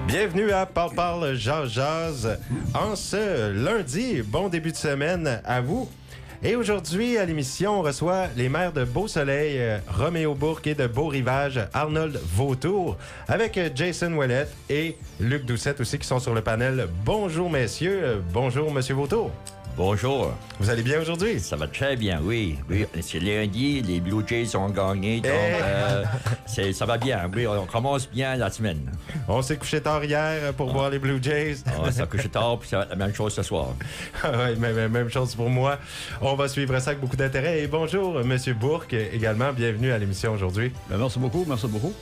Bienvenue à Parle, jase en ce lundi. Bon début de semaine à vous. Et aujourd'hui, à l'émission, on reçoit les maires de Beau-Soleil, Roméo Bourque, et de Beau-Rivage, Arnold Vautour, avec Jason Ouellette et Luc Doucette aussi qui sont sur le panel. Bonjour messieurs, bonjour monsieur Vautour. Bonjour. Vous allez bien aujourd'hui? Ça va très bien, oui. C'est lundi, les Blue Jays ont gagné, donc ça va bien. Oui, on commence bien la semaine. On s'est couché tard hier pour voir les Blue Jays. On s'est couché tard, puis ça va être la même chose ce soir. Oui, même chose pour moi. On va suivre ça avec beaucoup d'intérêt. Et bonjour, monsieur Bourque, également. Bienvenue à l'émission aujourd'hui. Merci beaucoup, merci beaucoup.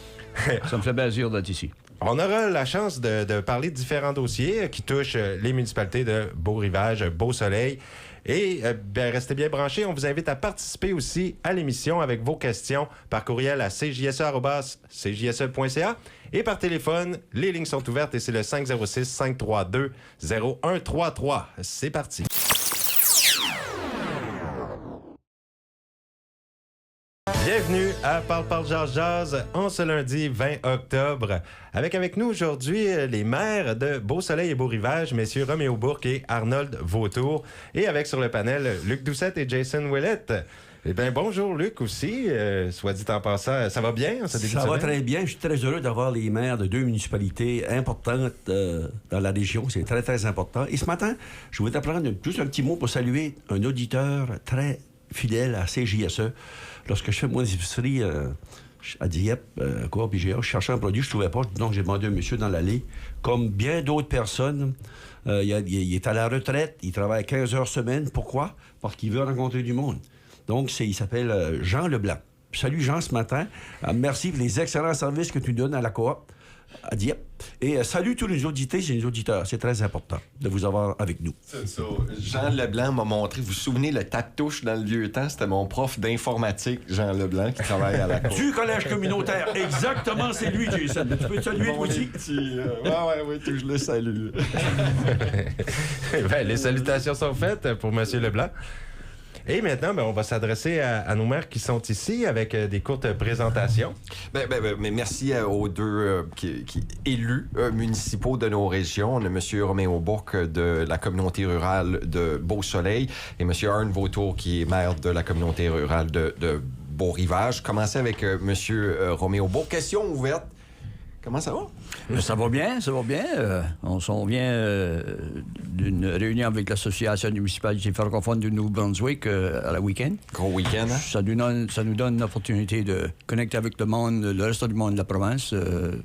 Ça me fait plaisir d'être ici. On aura la chance de parler de différents dossiers qui touchent les municipalités de Beau-Rivage, Beau-Soleil. Et restez bien branchés. On vous invite à participer aussi à l'émission avec vos questions par courriel à cjse@cjse.ca et par téléphone. Les lignes sont ouvertes et c'est le 506-532-0133. C'est parti. Bienvenue à Parle, jase en ce lundi 20 octobre. Avec nous aujourd'hui les maires de Beau-Soleil et Beau-Rivage, messieurs Roméo Bourque et Arnold Vautour. Et avec sur le panel, Luc Doucette et Jason Ouellette. Eh bien, bonjour Luc aussi, soit dit en passant. Ça va bien, ce début de semaine? Ça va très bien. Je suis très heureux d'avoir les maires de deux municipalités importantes dans la région. C'est très, très important. Et ce matin, je voudrais prendre juste un petit mot pour saluer un auditeur très fidèle à CJSE. Lorsque je fais mon épicerie à Dieppe, Coop IGA, je cherchais un produit, je ne trouvais pas. Donc, j'ai demandé à un monsieur dans l'allée. Comme bien d'autres personnes, il est à la retraite, il travaille 15 heures semaine. Pourquoi? Parce qu'il veut rencontrer du monde. Donc, il s'appelle Jean Leblanc. Salut Jean ce matin. Merci pour les excellents services que tu donnes à la Coop à Dieppe. Et salut tous les auditeurs et les auditeurs. C'est très important de vous avoir avec nous. C'est ça. Jean Leblanc m'a montré, vous vous souvenez, le tape-touche dans le vieux temps, c'était mon prof d'informatique, Jean Leblanc, qui travaille à la Cour. Du collège communautaire. Exactement, c'est lui, Jason. Tu peux te saluer, Bon, toi aussi? Oui, je le salue. Ben, les salutations sont faites pour monsieur Leblanc. Et maintenant, on va s'adresser à nos maires qui sont ici avec des courtes présentations. Mais merci aux deux élus municipaux de nos régions. On a M. Roméo Bourque de la communauté rurale de Beau-Soleil et M. Arnold Vautour qui est maire de la communauté rurale de Beau-Rivage. Commencez avec M. Roméo Bourque. Question ouverte. Comment ça va? Ça va bien, ça va bien. On s'en vient d'une réunion avec l'Association des municipalités francophones du Nouveau-Brunswick à la week-end. Gros week-end, hein? Ça nous donne l'opportunité de connecter avec le reste du monde de la province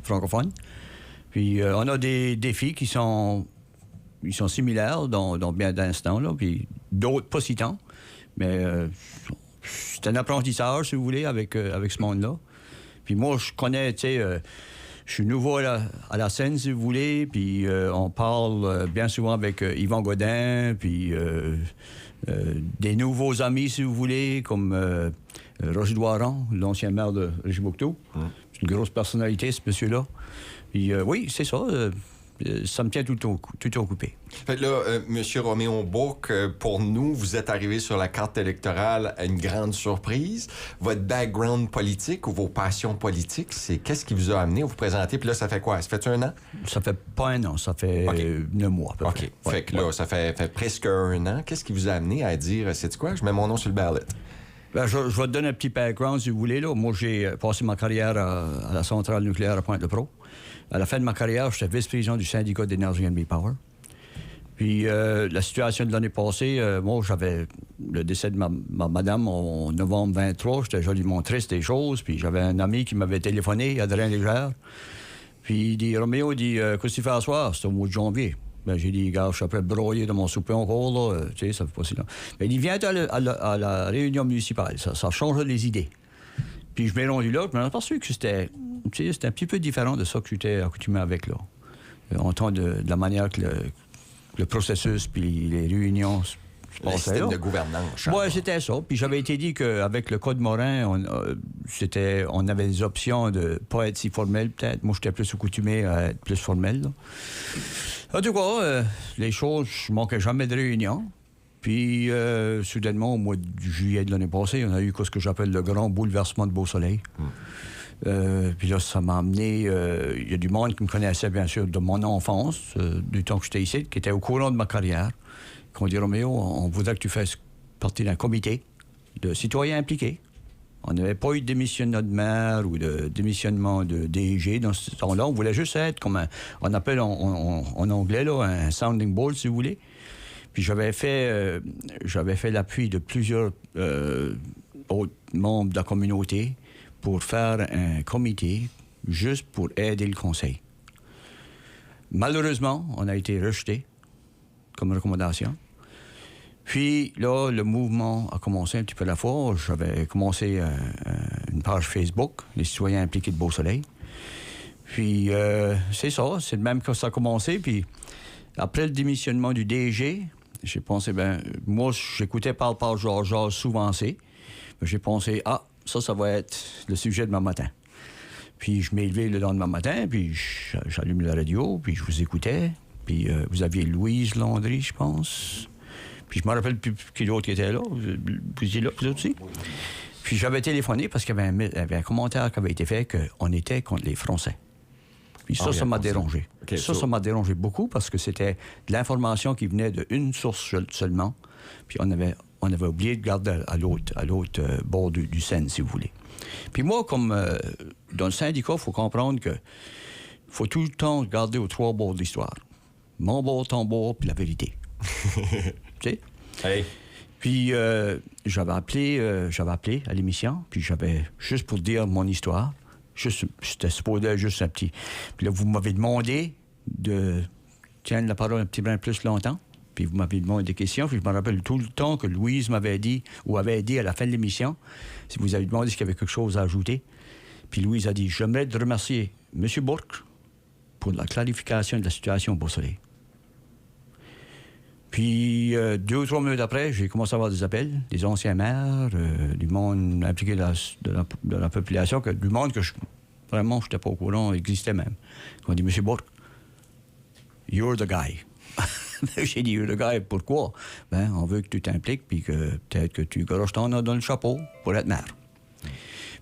francophone. Puis on a des défis qui sont similaires dans bien d'instants, là, puis d'autres pas si tant. Mais c'est un apprentissage, si vous voulez, avec ce monde-là. Puis moi, je connais, tu sais... Je suis nouveau à la scène, si vous voulez, puis on parle bien souvent avec Yvan Godin, puis des nouveaux amis, si vous voulez, comme Roger Doiron, l'ancien maire de Régimocto. C'est une grosse personnalité, ce monsieur-là. Puis oui, c'est ça. Ça me tient tout occupé. Fait que là, M. Roméo Bourque, pour nous, vous êtes arrivé sur la carte électorale à une grande surprise. Votre background politique ou vos passions politiques, c'est qu'est-ce qui vous a amené à vous présenter? Puis là, ça fait quoi? Ça fait un an? Ça fait pas un an, ça fait 9 mois à peu près. OK. Fait que là, ça fait presque un an. Qu'est-ce qui vous a amené à dire, sais-tu quoi? Je mets mon nom sur le ballot. Ben, je vais te donner un petit background, si vous voulez. Là. Moi, j'ai passé ma carrière à la centrale nucléaire à Pointe-le-Pro. À la fin de ma carrière, j'étais vice-président du syndicat d'énergie NB Power. Puis la situation de l'année passée, moi, j'avais le décès de ma madame en novembre 23. J'étais joliment triste des choses. Puis j'avais un ami qui m'avait téléphoné, Adrien Légère. Puis il dit, Roméo, qu'est-ce que tu fais à soir? C'était au mois de janvier. Ben, j'ai dit, gars, je suis après broyer de mon souper encore, là. Tu sais, ça fait pas si long. Ben, il vient à la réunion municipale. Ça change les idées. Puis je m'ai rendu là, je me suis aperçu que c'était un petit peu différent de ça que j'étais accoutumé avec, là. En tant de la manière que le processus puis les réunions se Le passait système là. de gouvernance. Oui, c'était ça. Puis j'avais été dit qu'avec le Code Morin, on avait des options de ne pas être si formel, peut-être. Moi, j'étais plus accoutumé à être plus formel. Là. En tout cas, les choses, je manquais jamais de réunion. Puis, soudainement, au mois de juillet de l'année passée, on a eu ce que j'appelle le grand bouleversement de Beau-Soleil. Puis là, ça m'a amené... Il y a du monde qui me connaissait, bien sûr, de mon enfance, du temps que j'étais ici, qui était au courant de ma carrière, qui ont dit, Roméo, on voudrait que tu fasses partie d'un comité de citoyens impliqués. On n'avait pas eu de démissionnement de maire ou de démissionnement de DG dans ce temps-là. On voulait juste être comme on appelle en anglais là, un sounding board, si vous voulez. Puis j'avais fait l'appui de plusieurs autres membres de la communauté pour faire un comité juste pour aider le conseil. Malheureusement, on a été rejeté comme recommandation. Puis là, le mouvement a commencé un petit peu à la fois. J'avais commencé une page Facebook, les citoyens impliqués de Beau-Soleil. Puis c'est ça, c'est de même que ça a commencé. Puis après le démissionnement du DG, j'ai pensé, moi, j'écoutais Parle Georges souvent assez. J'ai pensé, ça va être le sujet de demain matin. Puis je m'ai levé le lendemain matin, puis j'allume la radio, puis je vous écoutais. Puis vous aviez Louise Landry, je pense. Puis je me rappelle plus qui d'autre qui était là. Vous étiez là, vous aussi. Puis j'avais téléphoné parce qu'il y avait un commentaire qui avait été fait qu'on était contre les Français. Puis ça m'a dérangé. Okay, ça m'a dérangé beaucoup parce que c'était de l'information qui venait d'une source seulement. Puis on avait oublié de garder à l'autre bord du Seine, si vous voulez. Puis moi, comme dans le syndicat, il faut comprendre que faut tout le temps regarder aux trois bords de l'histoire. Mon bord, ton bord, puis la vérité. Tu sais? Hey. Puis j'avais appelé à l'émission, puis j'avais juste pour dire mon histoire. C'était supposé juste un petit. Puis là, vous m'avez demandé de tiendre la parole un petit brin plus longtemps. Puis vous m'avez demandé des questions. Puis je me rappelle tout le temps que Louise m'avait dit, ou avait dit à la fin de l'émission, si vous avez demandé s'il y avait quelque chose à ajouter. Puis Louise a dit, j'aimerais te remercier M. Bourque pour la clarification de la situation au Beau-Soleil. Puis 2 ou 3 minutes après, j'ai commencé à avoir des appels, des anciens maires, du monde impliqué de la population, du monde que vraiment, je n'étais pas au courant, existait même. Ils ont dit, M. Bourque, you're the guy. J'ai dit, you're the guy, pourquoi? On veut que tu t'impliques, puis que peut-être que tu garoches ton nom dans le chapeau pour être maire.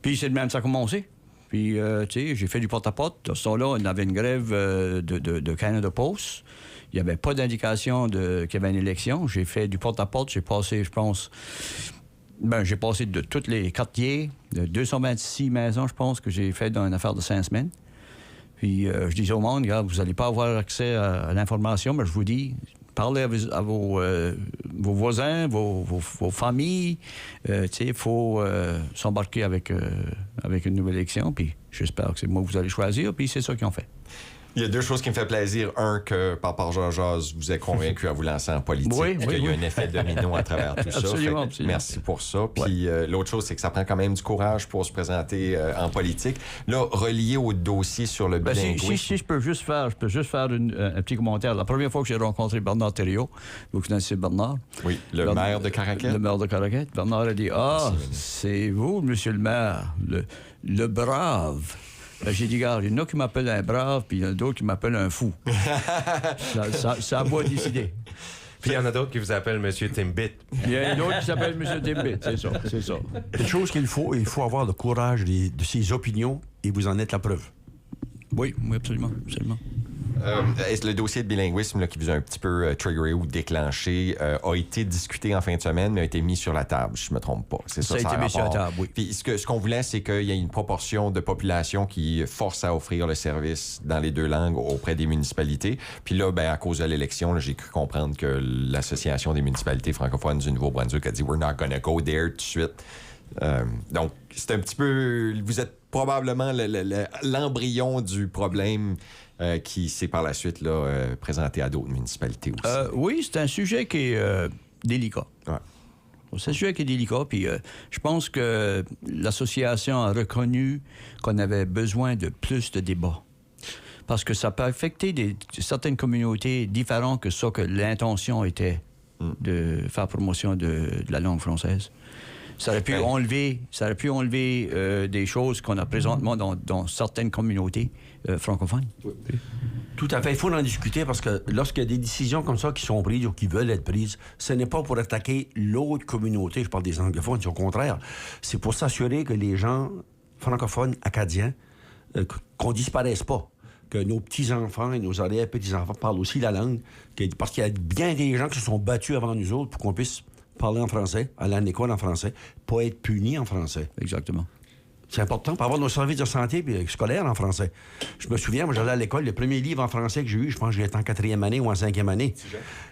Puis c'est de même ça a commencé. Puis, tu sais, j'ai fait du porte-à-porte. À ce temps-là, on avait une grève de Canada Post. Il n'y avait pas d'indication qu'il y avait une élection. J'ai fait du porte-à-porte. J'ai passé, je pense... j'ai passé de tous les quartiers, de 226 maisons, je pense, que j'ai fait dans une affaire de 5 semaines. Puis, je disais au monde, regarde, vous n'allez pas avoir accès à l'information, mais je vous dis, parlez à vos voisins, vos familles. Il faut s'embarquer avec une nouvelle élection. Puis, j'espère que c'est moi que vous allez choisir. Puis, c'est ça qu'ils ont fait. Il y a 2 choses qui me font plaisir. Un, que par Georges vous ait convaincu à vous lancer en politique. Oui, qu'il y a un effet domino à travers tout ça. Absolument. Merci pour ça. Puis l'autre chose, c'est que ça prend quand même du courage pour se présenter en politique. Là, relié au dossier sur le bilinguisme... Si je peux juste faire un petit commentaire. La première fois que j'ai rencontré Bernard Thériault, vous connaissez Bernard? Oui, maire de Caraquette. Le maire de Caraquette. Bernard a dit, c'est vous, monsieur le maire, le brave. J'ai dit, regarde, il y en a qui m'appellent un brave, puis il y en a d'autres qui m'appellent un fou. ça a beau décider. Puis il y en a d'autres qui vous appellent M. Timbit. Il y en a d'autres qui s'appellent M. Timbit, c'est ça. Une chose il faut avoir le courage de ses opinions et vous en êtes la preuve. Oui, absolument. Est-ce le dossier de bilinguisme là, qui vous a un petit peu triggeré ou déclenché a été discuté en fin de semaine, mais a été mis sur la table, si je ne me trompe pas? C'est ça a été mis sur la table, oui. Puis ce qu'on voulait, c'est qu'il y ait une proportion de population qui force à offrir le service dans les 2 langues auprès des municipalités. Puis là, à cause de l'élection, là, j'ai cru comprendre que l'Association des municipalités francophones du Nouveau-Brunswick a dit « We're not gonna go there tout de suite ». Donc, c'est un petit peu... Vous êtes probablement l'embryon du problème qui s'est par la suite là, présenté à d'autres municipalités aussi. Oui, c'est un sujet qui est délicat. Ouais. C'est un sujet qui est délicat, puis je pense que l'association a reconnu qu'on avait besoin de plus de débats. Parce que ça peut affecter certaines communautés différentes que ça que l'intention était de faire promotion de la langue française. Ça aurait pu enlever des choses qu'on a présentement dans certaines communautés francophones. Tout à fait. Il faut en discuter parce que lorsqu'il y a des décisions comme ça qui sont prises ou qui veulent être prises, ce n'est pas pour attaquer l'autre communauté, je parle des anglophones, c'est au contraire. C'est pour s'assurer que les gens francophones, acadiens, qu'on disparaisse pas. Que nos petits-enfants et nos petits-enfants parlent aussi la langue. Parce qu'il y a bien des gens qui se sont battus avant nous autres pour qu'on puisse parler en français, aller à l'école en français, pas être punis en français. Exactement. C'est important pour avoir nos services de santé scolaires en français. Je me souviens, moi, j'allais à l'école, le premier livre en français que j'ai eu, je pense que j'étais en 4e année ou en 5e année.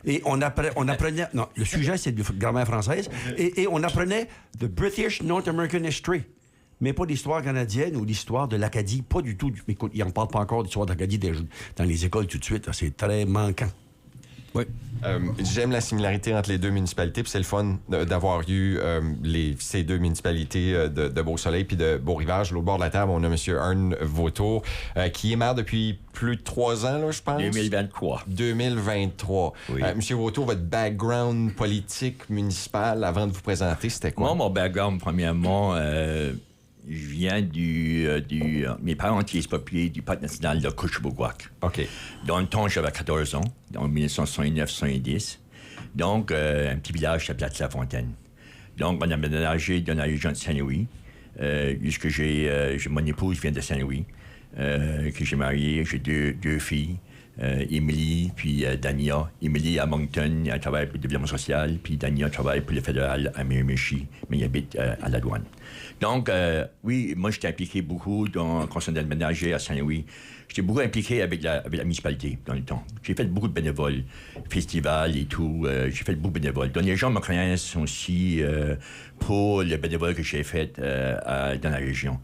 Et on apprenait... Non, le sujet, c'est de grammaire française. Et on apprenait The British North American History. Mais pas l'histoire canadienne ou l'histoire de l'Acadie. Pas du tout. Écoute, ils n'en parlent pas encore d'histoire d'Acadie dans les écoles tout de suite. C'est très manquant. Oui. J'aime la similarité entre les deux municipalités, puis c'est le fun d'avoir eu ces deux municipalités de Beau-Soleil puis de Beau-Rivage. L'autre bord de la table, on a M. Arne Vautour, qui est maire depuis plus de 3 ans, là, je pense. 2023. 2023. Oui. M. Vautour, votre background politique municipal, avant de vous présenter, c'était quoi? Moi, mon background, premièrement, je viens mes parents étaient expatriés du Parc national de Couche-Bourgouac. OK. Dans le temps, j'avais 14 ans, en 1969-70. Donc, un petit village qui s'appelait La-Fontaine. Donc, on a déménagé dans la région de Saint-Louis, puisque mon épouse vient de Saint-Louis, que j'ai mariée. J'ai deux filles, Émilie puis Dania. Émilie à Moncton, elle travaille pour le développement social, puis Dania travaille pour le fédéral à Miramichi, mais elle habite à la douane. Donc, oui, moi, j'étais impliqué beaucoup quand on a déménagé à Saint-Louis. J'étais beaucoup impliqué avec la municipalité dans le temps. J'ai fait beaucoup de bénévoles, festivals et tout. J'ai fait beaucoup de bénévoles. Donc, les gens me connaissent aussi pour le bénévole que j'ai fait dans la région.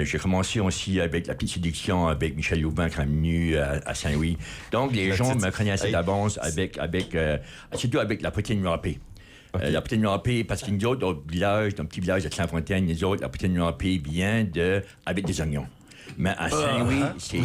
J'ai commencé aussi avec la petite séduction avec Michel Louvain qui est venu à Saint-Louis. Donc, les gens me connaissaient d'avance surtout avec la poutine râpée. Okay. La poutine râpée, parce qu'il y a un petit village de Saint-Fontaine, la poutine râpée vient avec des oignons. Mais à Saint-Louis, c'est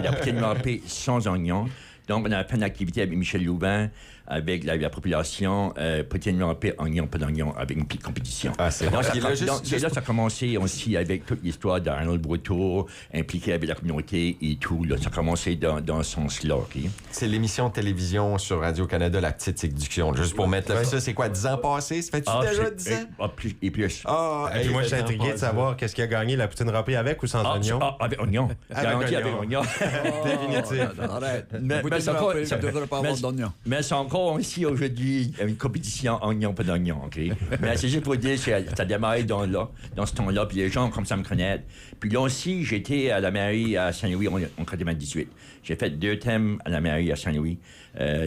la poutine râpée sans oignons. Donc, on a fait une activité avec Michel Louvain, avec la population, poutine râpée, oignon, pas d'oignon, avec une petite compétition. Ah, c'est donc, là, ça a commencé aussi avec toute l'histoire d'Arnold Vautour, impliqué avec la communauté et tout. Là, ça a commencé dans ce sens-là. Okay? C'est l'émission de télévision sur Radio-Canada, La Petite Séduction. Juste pour mettre ça, c'est quoi, 10 ans passés? Ça fait-tu déjà 10 ans? Plus et plus. Puis moi, je suis intrigué de savoir qu'est-ce qui a gagné, la poutine râpée avec ou sans oignon? Avec oignon. Garanti avec oignon. Définitif. Arrête. Mais c'est encore aussi aujourd'hui une compétition oignon, pas d'oignon, OK? Mais c'est juste pour dire que ça a démarré dans ce temps-là, puis les gens comme ça me connaissent. Puis là aussi, j'étais à la mairie à Saint-Louis en 98. J'ai fait 2 thèmes à la mairie à Saint-Louis.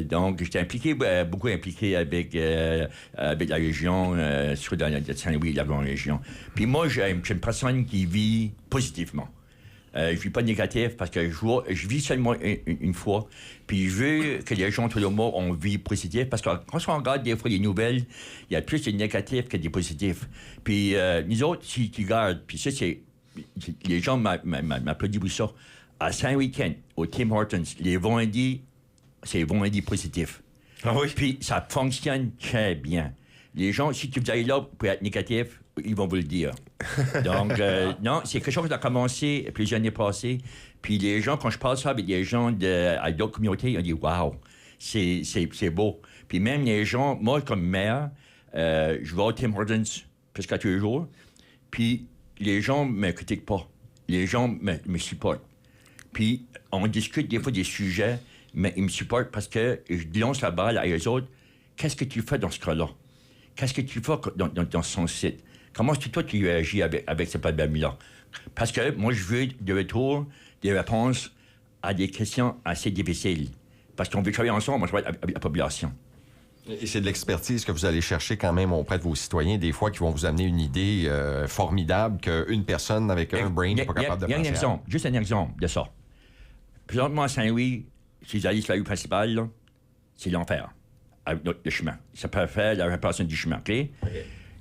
Donc, j'étais beaucoup impliqué avec la région, surtout dans Saint-Louis, la grande région. Puis moi, j'ai une personne qui vit positivement. Je vis pas négatif parce que je vis seulement une fois. Puis je veux que les gens, tout le monde, ont vie positive parce que quand on regarde des fois les nouvelles, il y a plus de négatifs que des positifs. Puis nous autres, si tu regardes, puis ça, les gens m'applaudissent pour ça. À Saint-Week-end, au Tim Hortons, les vendredis, c'est vendredi positif. Ah oui? Puis ça fonctionne très bien. Les gens, si tu vas là pour être négatif, ils vont vous le dire. Donc, non, c'est quelque chose qui a commencé plusieurs années passées. Puis les gens, quand je parle ça avec des gens à d'autres communautés, ils ont dit « Wow, c'est beau ». Puis même les gens, moi comme maire, je vais au Tim Hortons presque tous les jours. Puis les gens ne me critiquent pas. Les gens me supportent. Puis on discute des fois des sujets, mais ils me supportent parce que je lance la balle à eux autres. Qu'est-ce que tu fais dans ce cas-là? Qu'est-ce que tu fais dans son site? Comment est-ce que toi, tu réagis avec ce problème-là? Parce que moi, je veux de retour des réponses à des questions assez difficiles. Parce qu'on veut travailler ensemble, on travaille avec la population. Et c'est de l'expertise que vous allez chercher quand même auprès de vos citoyens, des fois, qui vont vous amener une idée formidable qu'une personne avec un brain n'est pas capable de penser. Il y a un exemple, juste un exemple de ça. Présentement, à Saint-Louis, si vous allez sur la rue principale, là, c'est l'enfer, avec le chemin. Ça peut faire la réparation du chemin, OK?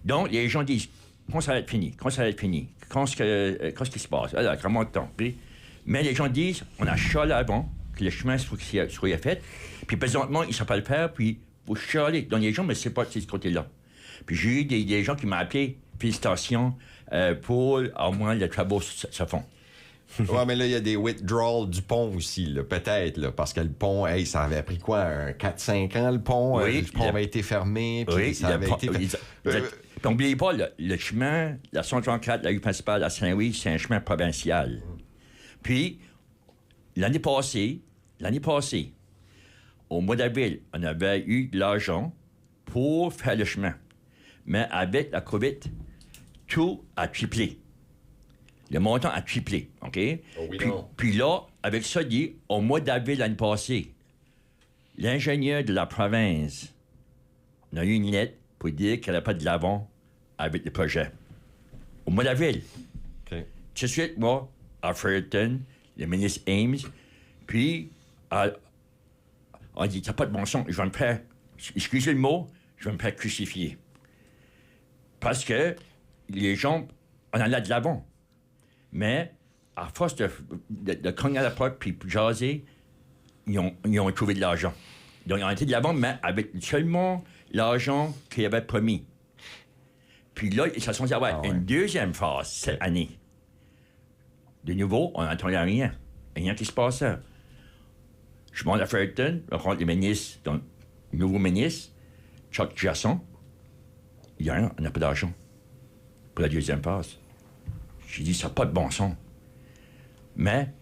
Donc, les gens disent, quand ça va être fini? Quand ce qui se passe? Alors, comment de temps? Mais les gens disent, on a chialé avant que le chemin soit fait, puis présentement, ils ne savent pas le faire, puis vous chialez. Donc, les gens ne me savent pas de ce côté-là. Puis j'ai eu des gens qui m'ont appelé, félicitations, pour au moins les travaux se font. Ouais, mais là, il y a des withdrawals du pont aussi, là, peut-être, là, parce que le pont, hey, ça avait pris quoi, 4-5 ans, le pont? Oui, le pont avait été fermé, puis Oui, ça avait été... puis n'oubliez pas, le chemin, la 134, la rue principale à Saint-Louis, c'est un chemin provincial. Puis, l'année passée, au mois d'avril, on avait eu de l'argent pour faire le chemin. Mais avec la COVID, tout a triplé. Le montant a triplé, OK? Oh oui, puis là, avec ça dit, au mois d'avril l'année passée, l'ingénieur de la province on a eu une lettre pour dire qu'elle n'a pas de l'avant avec le projet. Au mois d'avril. OK. Tout de suite, moi, à Fredericton, le ministre Ames, puis on dit, t'as pas de bon sens, je vais me faire, excusez le mot, je vais me faire crucifier. Parce que les gens, on en a de l'avant. Mais, à force de cogner à la porte puis jaser, ils ont trouvé de l'argent. Donc, ils ont été de l'avant, mais avec seulement l'argent qu'ils avaient promis. Puis là, ils se sont dit, une deuxième phase cette année. De nouveau, on n'entendait rien. Rien qui se passait. Je monte à Fredericton, je rencontre les ministres, donc, le nouveau ministre, Chuck Jasson. Il y a rien, on n'a pas d'argent pour la deuxième phase. J'ai dit, ça n'a pas de bon sens. Mais,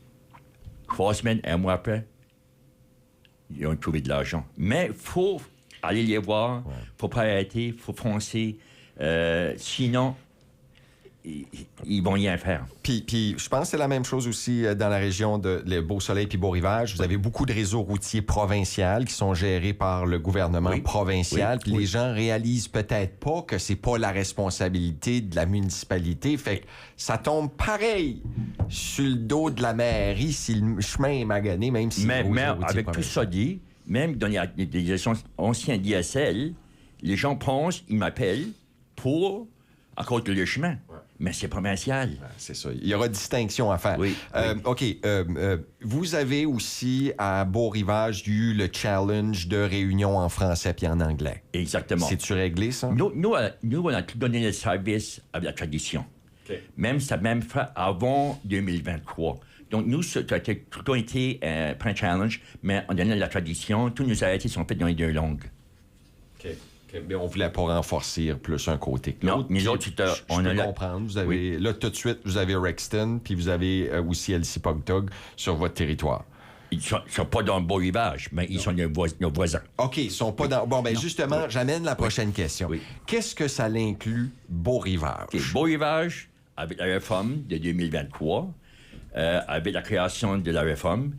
3 semaines, 1 mois après, ils ont trouvé de l'argent. Mais il faut aller les voir, il ne faut pas arrêter, il faut foncer. Sinon, ils vont rien faire. Puis je pense que c'est la même chose aussi dans la région de Beau-Soleil puis Beau-Rivage. Vous avez beaucoup de réseaux routiers provinciaux qui sont gérés par le gouvernement provincial. Puis les gens réalisent peut-être pas que c'est pas la responsabilité de la municipalité. Fait que ça tombe pareil sur le dos de la mairie si le chemin est magané, même si mais avec tout ça dit, même dans les anciens DSL, les gens pensent, ils m'appellent à cause de le chemin. Ouais. Mais c'est provincial. C'est ça. Il y aura distinction à faire. Oui. OK. Vous avez aussi, à Beau-Rivage, eu le challenge de réunion en français puis en anglais. Exactement. C'est-tu réglé, ça? Nous, on a tout donné le service avec la tradition. Okay. Même ça même fait avant 2023. Donc, nous, ça a tout été pas un challenge, mais on donnait la tradition. Tous nos arrêtés sont faits dans les 2 langues. OK. Mais on voulait pas renforcer plus un côté que l'autre. Non, nous autres, on peux comprendre. Vous avez, là, tout de suite, vous avez Rexton, puis vous avez aussi Elsipogtog sur votre territoire. Ils sont pas dans le Beau-Rivage, mais ils sont nos voisins. OK, ils sont pas dans... Bon, bien, justement, j'amène la prochaine question. Oui. Qu'est-ce que ça l'inclut, Beau-Rivage? Okay. Beau-Rivage, avec la réforme de 2023, avec la création de la réforme,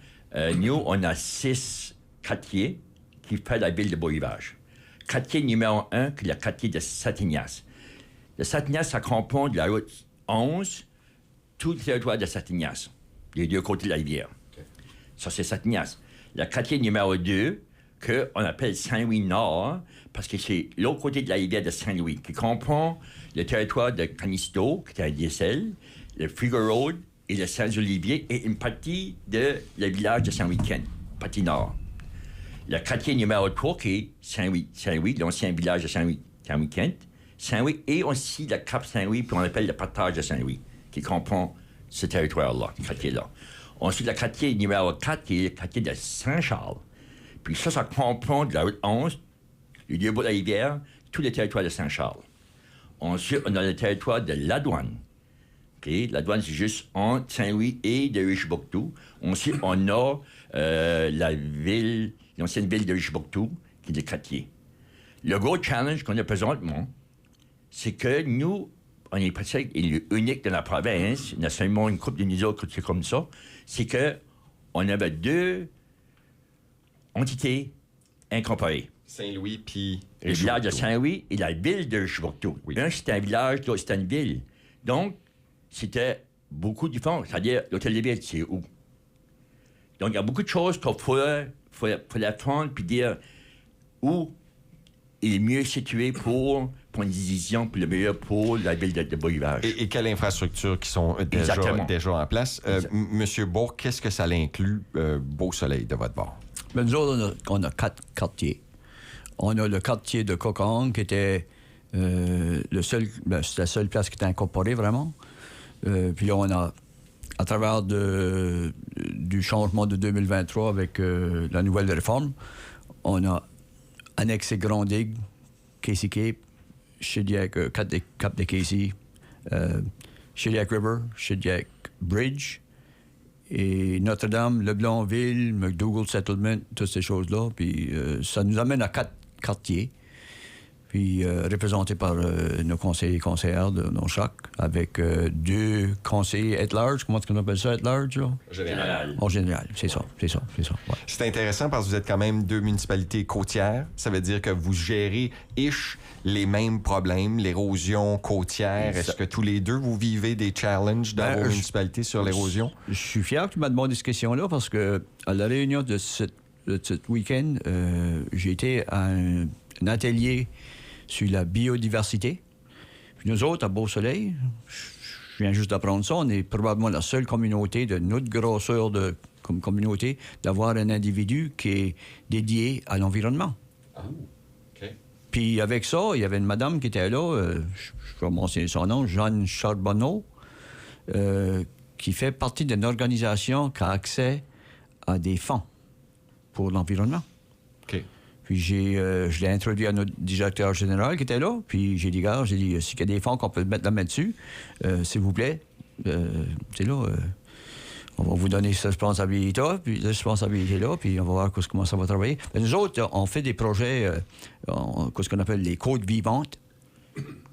nous, on a 6 quartiers qui font la ville de Beau-Rivage. Quartier numéro 1, qui est le quartier de Saint-Ignace. Le Saint-Ignace, ça comprend de la route 11, tout le territoire de Saint-Ignace, les 2 côtés de la rivière. Okay. Ça, c'est Saint-Ignace. Le quartier numéro 2, qu'on appelle Saint-Louis-Nord, parce que c'est l'autre côté de la rivière de Saint-Louis, qui comprend le territoire de Canisto, qui est à DSL, le Frigo Road et le Saint-Olivier, et une partie de le village de Saint-Louis-Kent, partie nord. Le quartier numéro 3, qui est Saint-Louis, l'ancien village de Saint-Louis-Kent, Saint-Louis, et aussi le Cap Saint-Louis, puis on appelle le partage de Saint-Louis, qui comprend ce territoire-là, ce quartier-là. Ensuite, le quartier numéro 4, qui est le quartier de Saint-Charles. Puis ça comprend de la route 11, le 2 bouts de la rivière, tout le territoire de Saint-Charles. Ensuite, on a le territoire de La Douane. Okay? La Douane, c'est juste entre Saint-Louis et de Richebouctou. Ensuite, on a l'ancienne ville de Richebouctou, qui est le quartier. Le gros challenge qu'on a présentement, c'est que nous, on est presque unique dans la province, il y a seulement une couple de nous autres qui est comme ça, c'est qu'on avait 2 entités incorporées. Saint-Louis puis le village de Saint-Louis et la ville de Richebouctou. Oui. Un, c'était un village, l'autre, c'était une ville. Donc, c'était beaucoup différent. C'est-à-dire, l'hôtel de ville, c'est où? Donc, il y a beaucoup de choses qu'il faut apprendre puis dire où il est mieux situé pour une décision, puis le meilleur pour la ville de Beau-Rivage. Et quelles infrastructures qui sont déjà en place. Monsieur Bourque, qu'est-ce que ça l'inclut, Beau-Soleil, de votre bord? Nous autres, on a 4 quartiers. On a le quartier de Kokong qui était c'est la seule place qui était incorporée vraiment. Puis là, on a, à travers du changement de 2023 avec la nouvelle réforme, on a annexé Grand Digue, Casey Cape, Shediac, Cap de Casey, Shediac River, Shediac Bridge, et Notre-Dame, Leblonville, McDougall Settlement, toutes ces choses-là. Puis ça nous amène à 4 quartiers, puis représentés par nos conseillers et conseillères de chaque, avec 2 conseillers at large. Comment est-ce qu'on appelle ça, at large? Là? Général. En général, c'est ça. Ouais. C'est intéressant parce que vous êtes quand même 2 municipalités côtières. Ça veut dire que vous gérez les mêmes problèmes, l'érosion côtière. Est-ce que tous les deux, vous vivez des challenges dans vos municipalités sur l'érosion? Je suis fier que tu m'as demandé cette question-là parce que à la réunion de ce week-end, j'ai été à un atelier sur la biodiversité. Puis nous autres, à Beau-Soleil, je viens juste d'apprendre ça, on est probablement la seule communauté de notre grosseur comme communauté d'avoir un individu qui est dédié à l'environnement. Ah, OK. Puis avec ça, il y avait une madame qui était là, je vais mentionner son nom, Jeanne Charbonneau, qui fait partie d'une organisation qui a accès à des fonds pour l'environnement. OK. Puis je l'ai introduit à notre directeur général qui était là. Puis j'ai dit, gars, s'il y a des fonds qu'on peut mettre la main dessus, s'il vous plaît, c'est là, on va vous donner cette responsabilité-là, puis on va voir comment ça va travailler. Mais nous autres, on fait des projets, ce qu'on appelle les côtes vivantes.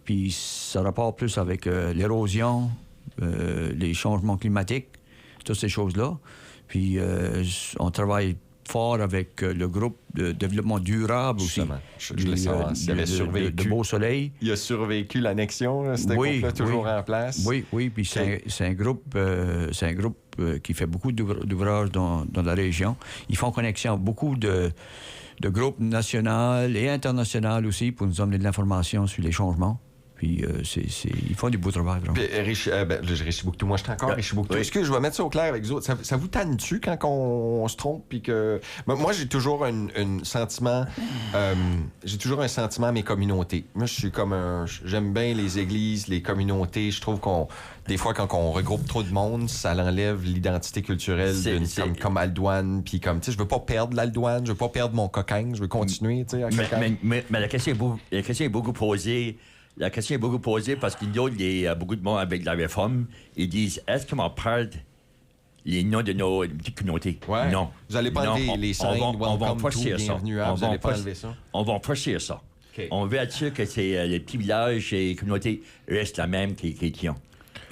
Puis ça rapporte plus avec l'érosion, les changements climatiques, toutes ces choses-là. Puis on travaille fort avec le groupe de développement durable Justement. aussi. Je voulais savoir s'il avait survécu. De Beau-Soleil. Il a survécu l'annexion, ce groupe-là toujours en place? Oui, puis c'est un groupe, qui fait beaucoup d'ouvrages dans la région. Ils font connexion à beaucoup de groupes nationaux et internationaux aussi pour nous amener de l'information sur les changements. Puis ils font du beau travail, vraiment. Richibouctou, moi je suis encore Richibouctou. Est-ce que je vais mettre ça au clair avec vous autres? Ça vous tanne-tu quand on se trompe? Puis que... Moi, j'ai toujours un sentiment... j'ai toujours un sentiment à mes communautés. Moi, je suis comme j'aime bien les églises, les communautés. Je trouve des fois, quand on regroupe trop de monde, ça enlève l'identité culturelle comme Aldoine. Puis comme, tu sais, je veux pas perdre l'Aldoine, je veux pas perdre mon coquin, je veux continuer, tu sais, à mais la question est beaucoup posée. La question est beaucoup posée parce qu'il y a beaucoup de monde avec la réforme. Ils disent, est-ce qu'on va perdre les noms de nos petites communautés? Ouais. Non. Vous n'allez pas enlever les signes, welcome to, bienvenue à, vous n'allez pas enlever ça? On va forcer ça. Okay. On veut être sûr que les petits villages et les communautés restent la même qu'ils ont.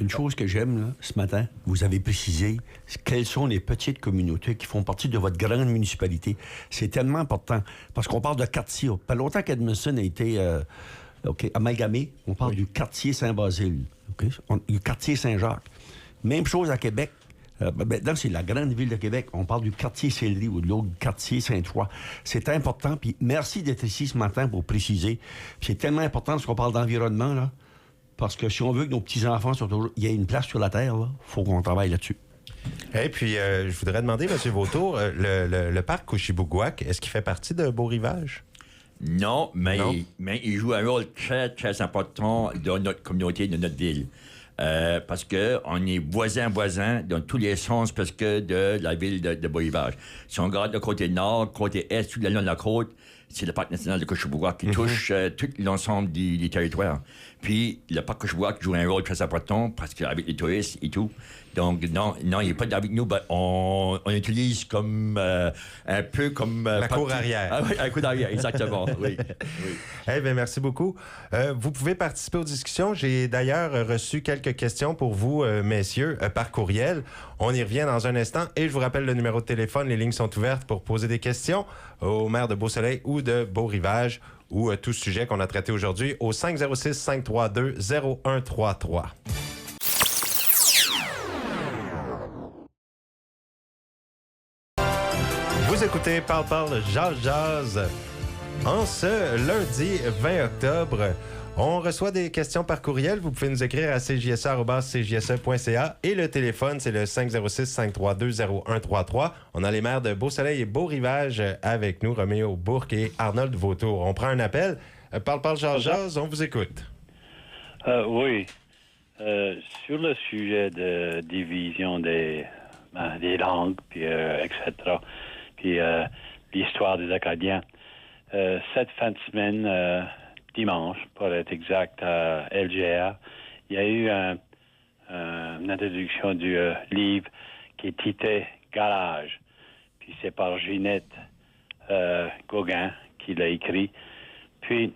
Une chose que j'aime, là, ce matin, vous avez précisé quelles sont les petites communautés qui font partie de votre grande municipalité. C'est tellement important parce qu'on parle de quartier. Pas longtemps qu'Edmondson a été... amalgamé, on parle du quartier Saint-Basile, du quartier Saint-Jacques. Même chose à Québec. Maintenant, c'est la grande ville de Québec. On parle du quartier Sillery ou de l'autre quartier Sainte-Foy. C'est important. Puis merci d'être ici ce matin pour préciser. Puis c'est tellement important parce qu'on parle d'environnement, là. Parce que si on veut que nos petits-enfants soient toujours... Il y a une place sur la Terre, il faut qu'on travaille là-dessus. Et puis, je voudrais demander, M. Vautour, le parc Couchibougouac, est-ce qu'il fait partie de Beau-Rivage? Non, mais il joue un rôle très, très important dans notre communauté, dans notre ville. Parce qu'on est voisin dans tous les sens presque de la ville de Beau-Rivage. Si on regarde le côté nord, côté est, tout le long de la côte, c'est le parc national de Couchibougouac qui touche tout l'ensemble du territoire. Puis le parc Couchibougouac joue un rôle très important parce qu'avec les touristes et tout. Donc, non, il n'est pas avec nous. On utilise comme un peu comme... la cour arrière. Ah oui, la cour arrière, exactement. oui. Eh bien, merci beaucoup. Vous pouvez participer aux discussions. J'ai d'ailleurs reçu quelques questions pour vous, messieurs, par courriel. On y revient dans un instant. Et je vous rappelle le numéro de téléphone. Les lignes sont ouvertes pour poser des questions au maire de Beau-Soleil ou de Beau-Rivage ou tout sujet qu'on a traité aujourd'hui au 506-532-0133. Vous écoutez Parle, Jazz. En ce lundi 20 octobre, On reçoit des questions par courriel. Vous pouvez nous écrire à cjse@cjse.ca et le téléphone, c'est le 506-532-0133. On a les maires de Beau-Soleil et Beau-Rivage avec nous, Roméo Bourque et Arnold Vautour. On prend un appel. Parle, Jase, on vous écoute. Oui. Sur le sujet de division des langues, puis, etc., puis l'histoire des Acadiens, cette fin de semaine, dimanche, pour être exact, à LGR, il y a eu une introduction du livre qui est titré « Garage ». Puis c'est par Ginette Gauguin qui l'a écrit. Puis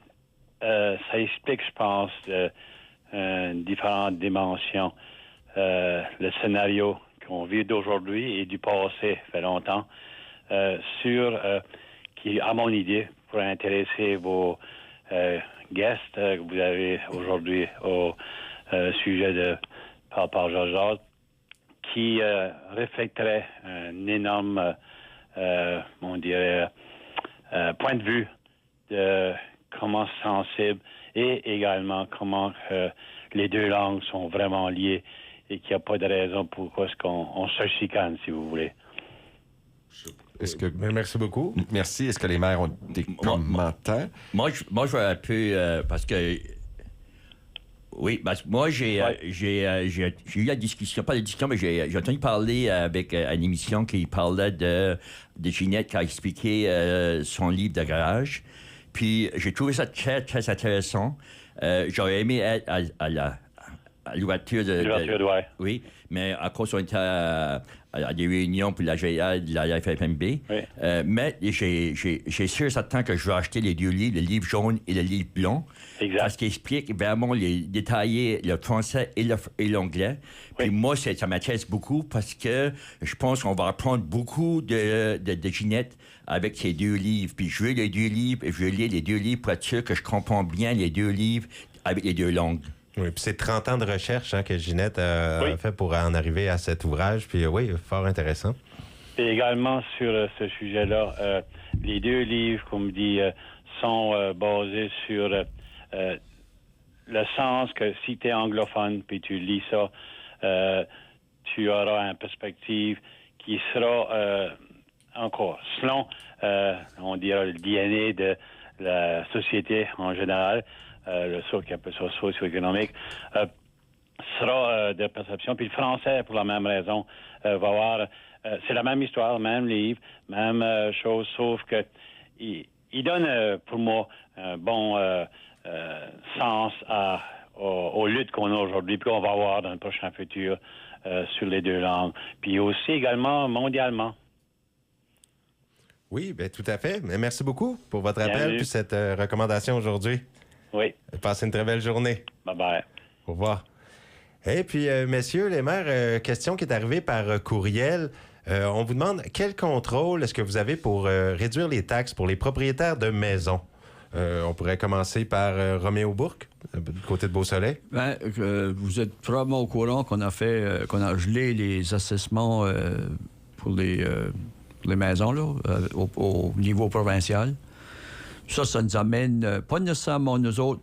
ça explique, je pense, différentes dimensions. Le scénario qu'on vit d'aujourd'hui et du passé, fait longtemps, qui, à mon idée, pourrait intéresser vos guests que vous avez aujourd'hui au sujet de par Georges, qui reflèterait un énorme, on dirait, point de vue de comment c'est sensible et également comment les deux langues sont vraiment liées et qu'il n'y a pas de raison pourquoi est-ce qu'on se chicane, si vous voulez. Merci beaucoup. Merci. Est-ce que les maires ont des commentaires? Moi, je vais un peu... parce que... Oui, parce que moi, j'ai eu la discussion, pas la discussion, mais j'ai entendu parler avec une émission qui parlait de Ginette qui a expliqué son livre de garage. Puis j'ai trouvé ça très, très intéressant. J'aurais aimé être à l'ouverture de... Ouais. Oui, mais à cause on était à des réunions pour la GIA de la FFMB. Oui. Mais j'ai sûr certain que je vais acheter les deux livres, le livre jaune et le livre blanc. Exact. Parce qu'il explique vraiment détailler le français et l'anglais. Puis moi, ça m'intéresse beaucoup parce que je pense qu'on va apprendre beaucoup de Ginette avec ces deux livres. Puis je veux les deux livres et je veux lire les deux livres pour être sûr que je comprends bien les deux livres avec les deux langues. Oui, puis c'est 30 ans de recherche que Ginette a fait pour en arriver à cet ouvrage. Puis oui, fort intéressant. Et également sur ce sujet-là, les deux livres, comme dit, sont basés sur le sens que si tu es anglophone puis tu lis ça, tu auras une perspective qui sera encore selon, on dirait, le DNA de la société en général. Le saut qui appelle ça socio-économique, sera de perception. Puis le français, pour la même raison, va avoir... c'est la même histoire, même livre, même chose, sauf que il donne, pour moi, un bon sens aux luttes qu'on a aujourd'hui, puis qu'on va avoir dans le prochain futur sur les deux langues. Puis aussi également mondialement. Oui, bien, tout à fait. Mais merci beaucoup pour votre appel puis cette recommandation aujourd'hui. Oui. Passez une très belle journée. Bye-bye. Au revoir. Et puis, messieurs les maires, question qui est arrivée par courriel. On vous demande quel contrôle est-ce que vous avez pour réduire les taxes pour les propriétaires de maisons? On pourrait commencer par Roméo Bourque, du côté de Beau-Soleil. Bien, vous êtes probablement au courant qu'on a gelé les assessements pour les maisons là, au niveau provincial. Ça nous amène, pas nécessairement nous autres,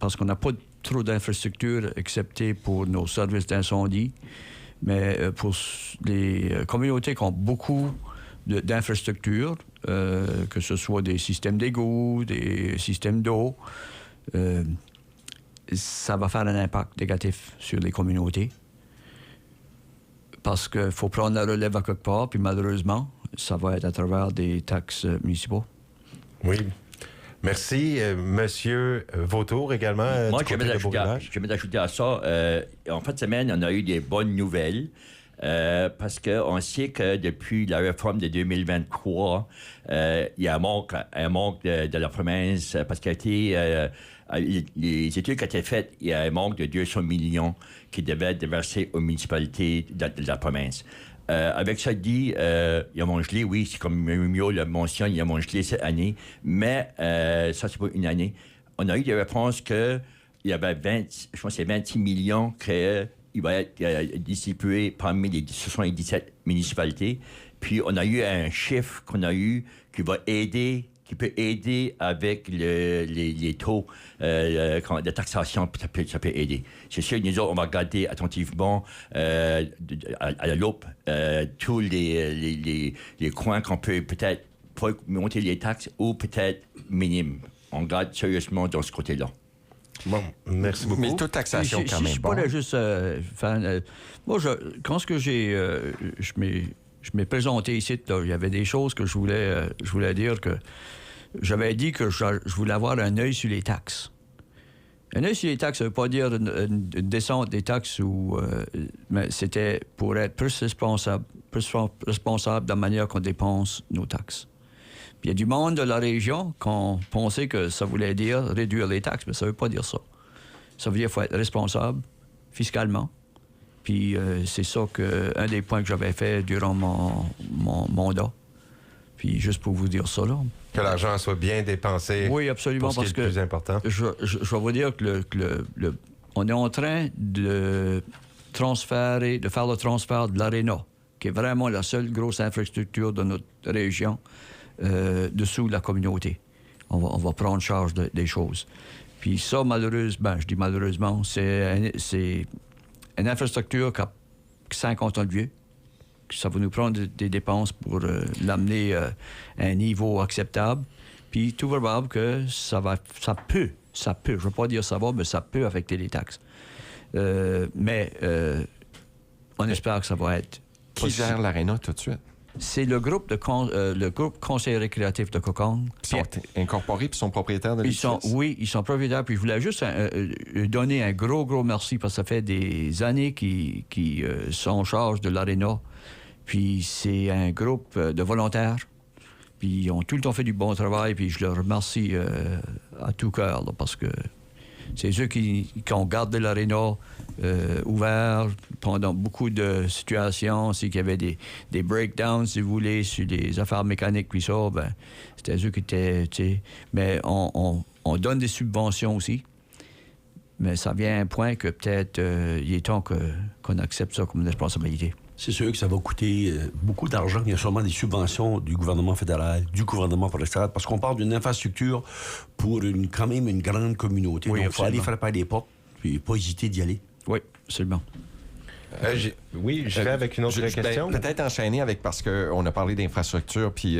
parce qu'on n'a pas trop d'infrastructures excepté pour nos services d'incendie, mais pour les communautés qui ont beaucoup d'infrastructures, que ce soit des systèmes d'égouts, des systèmes d'eau, ça va faire un impact négatif sur les communautés. Parce qu'il faut prendre la relève à quelque part, puis malheureusement, ça va être à travers des taxes municipaux. Oui. Merci, Monsieur Vautour, également. Moi, je vais d'ajouter à ça. En fin de semaine, on a eu des bonnes nouvelles. Parce qu'on sait que depuis la réforme de 2023, il y a un manque de la province parce qu'il a été... les études qui ont été faites, il y a un manque de 200 millions qui devaient être versés aux municipalités de la province. Avec ça dit, il y a mon gelé, oui, c'est comme Mimio le mentionne, il y a mon gelé cette année, mais ça, c'est pas une année. On a eu des réponses qu'il y avait 26 millions qu'il va être distribué parmi les 77 municipalités. Puis on a eu un chiffre qu'on a eu qui va aider qui peut aider avec les taux de taxation, ça peut aider. C'est sûr, nous autres, on va regarder attentivement à la loupe tous les coins qu'on peut peut-être monter les taxes ou peut-être minime. On regarde sérieusement dans ce côté-là. Bon, merci beaucoup. Mais toute taxation, quand même. Je pourrais juste faire... moi, quand je m'ai présenté ici, là, il y avait des choses que je voulais dire que... J'avais dit que je voulais avoir un œil sur les taxes. Un œil sur les taxes, ça ne veut pas dire une descente des taxes, mais c'était pour être plus responsable de la manière qu'on dépense nos taxes. Puis il y a du monde de la région qui pensait que ça voulait dire réduire les taxes, mais ça ne veut pas dire ça. Ça veut dire qu'il faut être responsable fiscalement. Puis c'est ça un des points que j'avais fait durant mon mandat. Puis juste pour vous dire ça, là. Que l'argent soit bien dépensé. Oui, absolument, parce que le plus important. Je vais vous dire que on est en train de faire le transfert de l'Arena, qui est vraiment la seule grosse infrastructure de notre région, dessous la communauté. On va prendre charge des choses. Puis ça, malheureusement, je dis malheureusement, c'est une infrastructure qui a 50 ans de vieux. Ça va nous prendre des dépenses pour l'amener à un niveau acceptable. Puis tout probable que ça peut, je ne veux pas dire ça va, mais ça peut affecter les taxes. Mais on espère que ça va être Qui gère l'Arena tout de suite? C'est le groupe Conseil récréatif de Coconne. Ils sont incorporés puis sont propriétaires de l'édifice? Oui, ils sont propriétaires. Puis je voulais juste donner un gros merci parce que ça fait des années qu'ils sont en charge de l'Arena. Puis c'est un groupe de volontaires. Puis ils ont tout le temps fait du bon travail. Puis je leur remercie à tout cœur, là, parce que c'est eux qui ont gardé l'Arena ouvert pendant beaucoup de situations. C'est qu'il y avait des breakdowns, si vous voulez, sur des affaires mécaniques, puis ça, ben, c'était eux qui étaient... Mais on donne des subventions aussi. Mais ça vient à un point que peut-être il est temps qu'on accepte ça comme une responsabilité. C'est sûr que ça va coûter beaucoup d'argent. Il y a sûrement des subventions du gouvernement fédéral, du gouvernement provincial, parce qu'on parle d'une infrastructure pour quand même une grande communauté. Oui, donc, il faut aller frapper des portes, puis pas hésiter d'y aller. Oui, absolument. Oui, je vais avec une autre question. Peut-être enchaîner avec, parce qu'on a parlé d'infrastructure, puis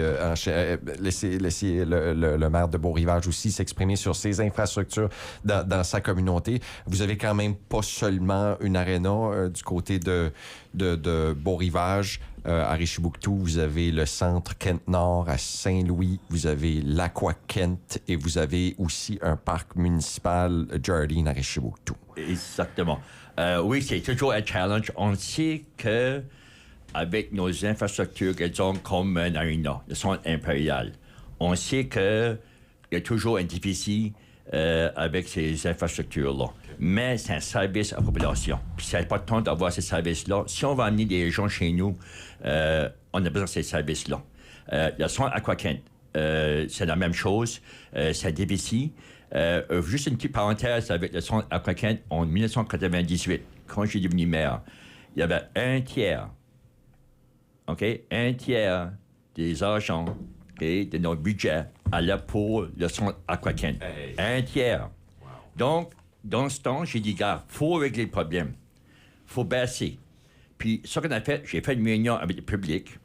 laisser le maire de Beau-Rivage aussi s'exprimer sur ses infrastructures dans sa communauté. Vous avez quand même pas seulement une aréna du côté de Beau-Rivage. À Richibouctou, vous avez le centre Kent-Nord à Saint-Louis, vous avez l'Aqua-Kent et vous avez aussi un parc municipal Jardine à Richibouctou. Exactement. Oui, c'est toujours un challenge. On sait que avec nos infrastructures qu'elles ont comme un arena, le centre impérial, on sait qu'il y a toujours un déficit avec ces infrastructures-là. Mais c'est un service à la population. Puis c'est important d'avoir ces services-là. Si on va amener des gens chez nous, on a besoin de ces services-là. Le centre Aquakent, c'est la même chose. C'est un déficit. Juste une petite parenthèse avec le centre Aquakent, en 1998, quand j'ai devenu maire, il y avait un tiers des argents de notre budget allait pour le centre Aquakent. Hey. Un tiers. Wow. Donc, dans ce temps, j'ai dit, gars, il faut régler le problème. Il faut baisser. Puis, ce qu'on a fait, j'ai fait une réunion avec le public.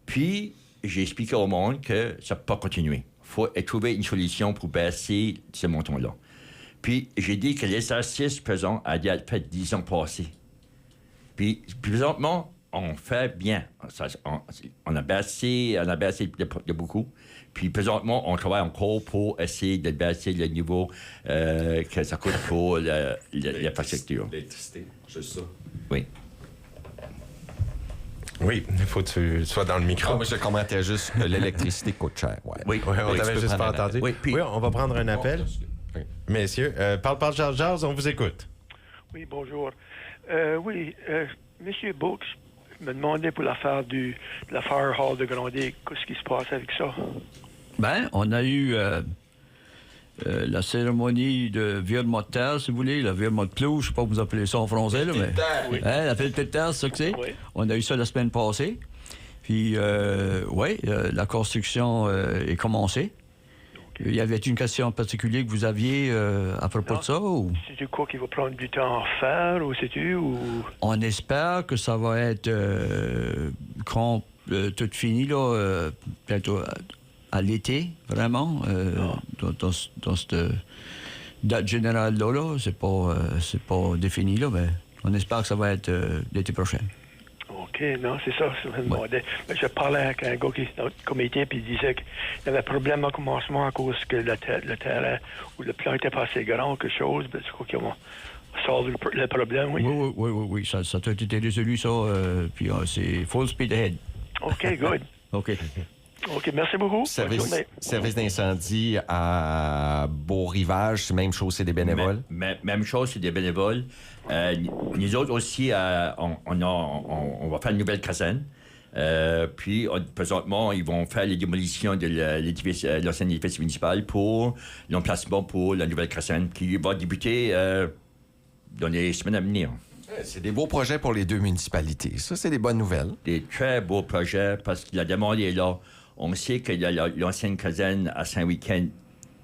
Puis, j'ai expliqué au monde que ça ne peut pas continuer. Il faut trouver une solution pour baisser ce montant-là. Puis, j'ai dit que l'exercice présent a dû être fait 10 ans passés. Puis, présentement, on fait bien. On a baissé de beaucoup. Puis, présentement, on travaille encore pour essayer de baisser le niveau que ça coûte pour l'infrastructure. L'électricité, juste ça. Oui. Oui, il faut que tu sois dans le micro. Moi, je commentais juste que l'électricité coûte cher. Ouais. Oui, on t'avait juste pas entendu. Oui, on va prendre un appel. Messieurs, parle, Georges, on vous écoute. Oui, bonjour. Monsieur Book, je me demandais pour l'affaire de la Fire Hall de Grandy, qu'est-ce qui se passe avec ça? Ben, on a eu la cérémonie de virement de terre, si vous voulez, la virement de pelouse, je sais pas comment vous appelez ça en français, là, mais... Oui. La fête de terre, c'est ça que c'est? Oui. On a eu ça la semaine passée. Puis, la construction est commencée. Il y avait une question en particulier que vous aviez à propos de ça? Ou? C'est-tu quoi qui va prendre du temps à faire, ou c'est-tu, ou... On espère que ça va être quand tout fini, là, peut-être à l'été, vraiment, dans cette date générale-là. Là. C'est pas défini, là, mais on espère que ça va être l'été prochain. OK, non, c'est ça. Je me demandais. Mais je parlais avec un gars qui est dans le comité, puis il disait qu'il y avait un problème au commencement à cause que le terrain ou le plan n'était pas assez grand ou quelque chose. Ben, je crois qu'ils vont résoudre le problème, oui. Oui. Ça a tout été résolu, ça. Puis c'est full speed ahead. OK, good. OK. OK, merci beaucoup. Service d'incendie à Beau-Rivage, c'est même chose, c'est des bénévoles? Même chose, c'est des bénévoles. Nous autres aussi, on va faire une nouvelle caserne. Puis, présentement, ils vont faire les démolitions de l'ancien édifice municipal pour l'emplacement pour la nouvelle caserne qui va débuter dans les semaines à venir. C'est des beaux projets pour les deux municipalités. Ça, c'est des bonnes nouvelles. Des très beaux projets parce que la demande est là. On sait que l'ancienne caserne à Saint-Weekend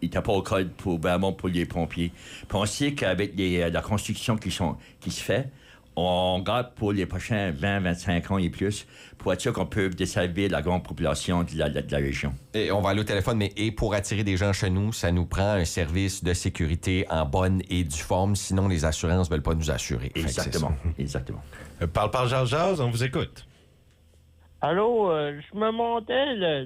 n'était pas au code vraiment pour les pompiers. Puis on sait qu'avec la construction qui se fait, on garde pour les prochains 20, 25 ans et plus pour être sûr qu'on peut desservir la grande population de la région. Et on va aller au téléphone, mais pour attirer des gens chez nous, ça nous prend un service de sécurité en bonne et due forme. Sinon, les assurances ne veulent pas nous assurer. Exactement. Parle, Jazz, on vous écoute. Allô, je me demandais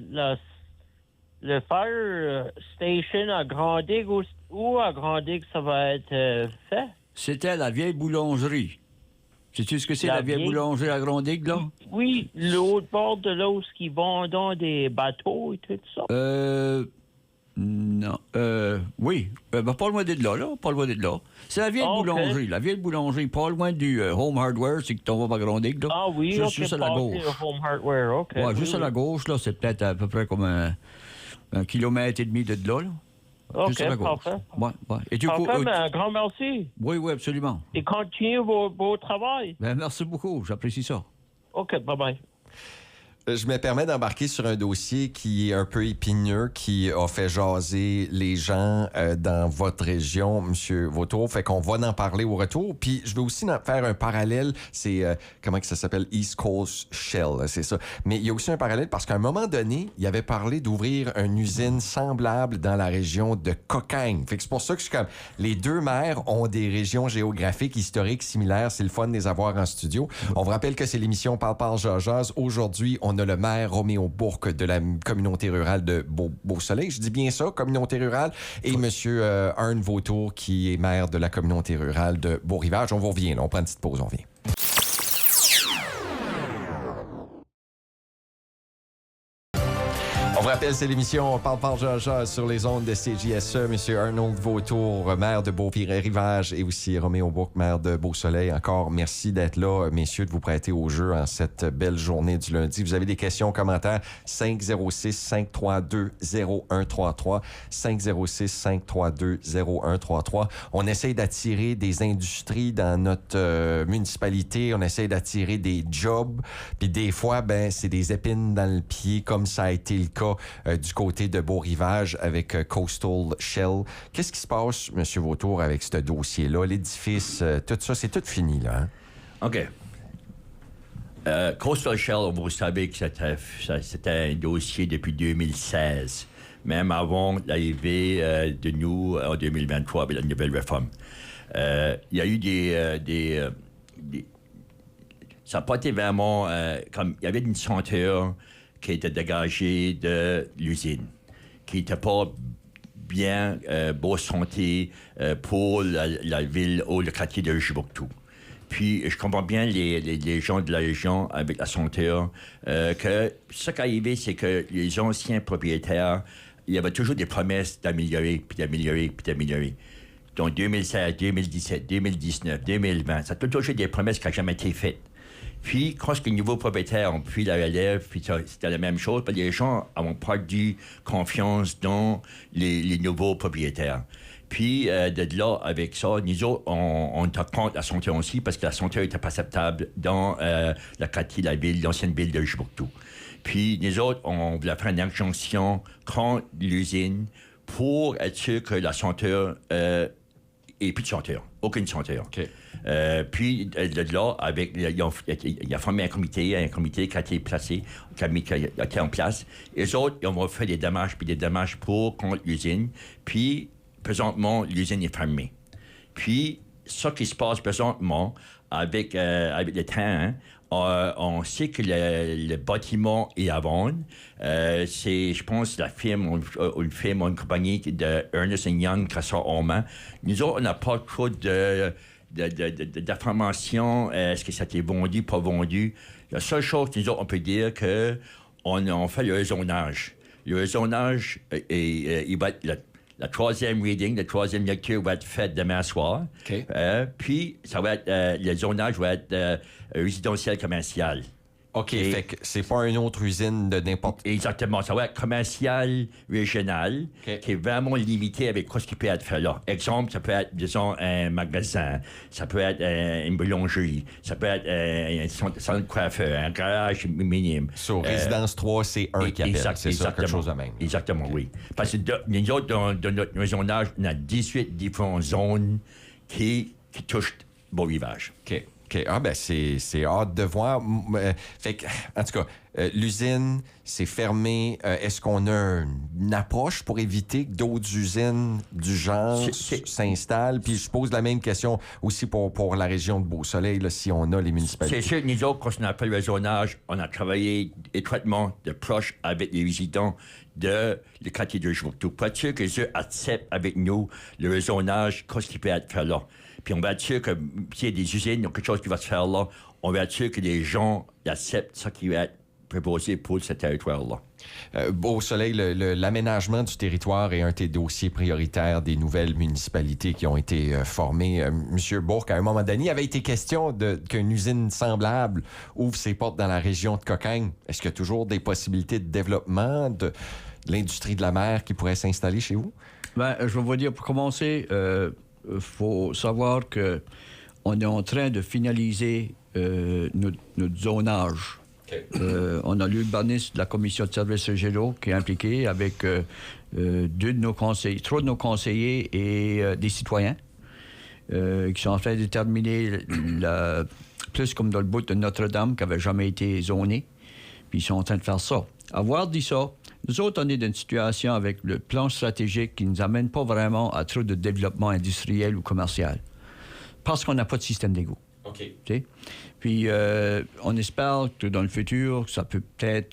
le Fire Station à Grand-Digue, où à Grand-Digue ça va être fait? C'était la vieille boulangerie. Sais-tu ce que c'est, la vieille boulangerie à Grand-Digue, là? Oui, l'autre bord de l'eau, qui vendent des bateaux et tout ça. Non. Oui. Pas loin de là. C'est la vieille boulangerie. La vieille boulangerie, pas loin du Home Hardware, c'est que t'en vas à Grand-Digue, là. Ah oui, juste à la gauche. Home Hardware, OK. Ouais, juste à la gauche, là, c'est peut-être à peu près comme un kilomètre et demi de là, là. OK, parfait. Ouais. Et du coup, mais un grand merci. Oui, absolument. Et continuez vos travail. Ben, merci beaucoup, j'apprécie ça. OK, bye-bye. Je me permets d'embarquer sur un dossier qui est un peu épineux, qui a fait jaser les gens dans votre région, M. Vautour. Fait qu'on va en parler au retour. Puis je veux aussi faire un parallèle. C'est, comment que ça s'appelle? East Coast Shell, c'est ça. Mais il y a aussi un parallèle parce qu'à un moment donné, il avait parlé d'ouvrir une usine semblable dans la région de Cocagne. Fait que c'est pour ça que je suis comme... Les deux maires ont des régions géographiques, historiques similaires. C'est le fun de les avoir en studio. On vous rappelle que c'est l'émission Parle, Jazz. Aujourd'hui, on a le maire Roméo Bourque de la communauté rurale de Beau-Soleil. Je dis bien ça, communauté rurale. Et M. Arne Vautour, qui est maire de la communauté rurale de Beau-Rivage. On vous revient, là. On prend une petite pause, on revient. On vous rappelle, c'est l'émission Parle, Jazz sur les ondes de CJSE. Monsieur Arnold Vautour, maire de Beau-Rivage, et aussi Roméo Bourque, maire de Beau-Soleil. Encore merci d'être là, messieurs, de vous prêter au jeu en cette belle journée du lundi. Vous avez des questions, commentaires, 506-532-0133. 506-532-0133. On essaye d'attirer des industries dans notre municipalité. On essaye d'attirer des jobs. Puis des fois, c'est des épines dans le pied, comme ça a été le cas du côté de Beau-Rivage avec Coastal Shell. Qu'est-ce qui se passe, M. Vautour, avec ce dossier-là? L'édifice, tout ça, c'est tout fini, là, hein? OK. Coastal Shell, vous savez que c'était un dossier depuis 2016, même avant l'arrivée de nous en 2023 avec la nouvelle réforme. Il y a eu des ça n'a pas été vraiment comme... Il y avait une senteur qui était dégagée de l'usine, qui n'était pas bien bonne santé pour la ville ou le quartier de Jibouctou. Puis, je comprends bien les gens de la région avec la senteur que ce qui est arrivé, c'est que les anciens propriétaires, il y avait toujours des promesses d'améliorer, puis d'améliorer, puis d'améliorer. Donc, 2016, 2017, 2019, 2020, ça a toujours été des promesses qui n'ont jamais été faites. Puis, quand les nouveaux propriétaires ont pris la relève, puis c'était la même chose, puis les gens ont perdu confiance dans les nouveaux propriétaires. Puis, de là, avec ça, nous autres, on tient compte la santé aussi, parce que la santé n'était pas acceptable dans le quartier de la ville, l'ancienne ville de Jibouctou. Puis, nous autres, on voulait faire une injonction contre l'usine pour être sûr que la senteur et plus de senteur, aucune senteur. OK. Puis de là, il a formé un comité qui a été placé, qui a été en place. Et les autres, ils ont fait des démarches pour contre l'usine. Puis, présentement, l'usine est fermée. Puis, ce qui se passe présentement avec le temps, on sait que le bâtiment est à vendre. C'est, je pense, la firme, une compagnie de Ernst & Young qui a ça en main. Nous autres, on n'a pas trop d'informations. Est-ce que ça a été vendu, pas vendu? La seule chose que nous autres, on peut dire que on fait le zonage. Le zonage, il va être la troisième reading, la troisième lecture va être faite demain soir. OK. Puis, ça va être, le zonage va être résidentiel commercial. OK, fait que c'est pas une autre usine de n'importe... Exactement. Ça va être commercial régional, OK. qui est vraiment limité avec ce qui peut être fait là. Exemple, ça peut être, disons, un magasin, ça peut être une boulangerie, ça peut être un salon de coiffeur, un garage minime. Sur Résidence 3, c'est un qui appelle. C'est ça, quelque chose de même. Exactement, oui. Parce que nous autres, dans notre zonage, on a 18 différentes zones qui touchent Beau Rivage. OK. Ah, ben, c'est hâte de voir. Fait que, en tout cas, l'usine, c'est fermé. Est-ce qu'on a une approche pour éviter que d'autres usines du genre s'installent? Puis je pose la même question aussi pour la région de Beau-Soleil, là, si on a les municipalités. C'est sûr que nous autres, quand on appelle le zonage, on a travaillé étroitement de proche avec les résidents de le quartier de Jouvetou. Pour être sûr que eux acceptent avec nous le zonage, qu'est-ce qui peut être fait là. Puis on va être sûr que s'il y a des usines ou quelque chose qui va se faire là, on va être sûr que les gens acceptent ce qui va être proposé pour ce territoire-là. Beau-Soleil, l'aménagement du territoire est un des dossiers prioritaires des nouvelles municipalités qui ont été formées. Monsieur Bourque, à un moment donné, il avait été question qu'une usine semblable ouvre ses portes dans la région de Cocagne. Est-ce qu'il y a toujours des possibilités de développement de l'industrie de la mer qui pourrait s'installer chez vous? Ben, je vais vous dire, pour commencer, faut savoir qu'on est en train de finaliser notre zonage. Okay. On a l'urbaniste de la commission de services régionaux qui est impliqué avec trois de nos conseillers et des citoyens qui sont en train de déterminer plus comme dans le bout de Notre-Dame qui n'avait jamais été zoné. Puis ils sont en train de faire ça. Avoir dit ça, nous autres, on est dans une situation avec le plan stratégique qui ne nous amène pas vraiment à trop de développement industriel ou commercial. Parce qu'on n'a pas de système d'égout. OK. T'sais? Puis on espère que dans le futur, ça peut peut-être...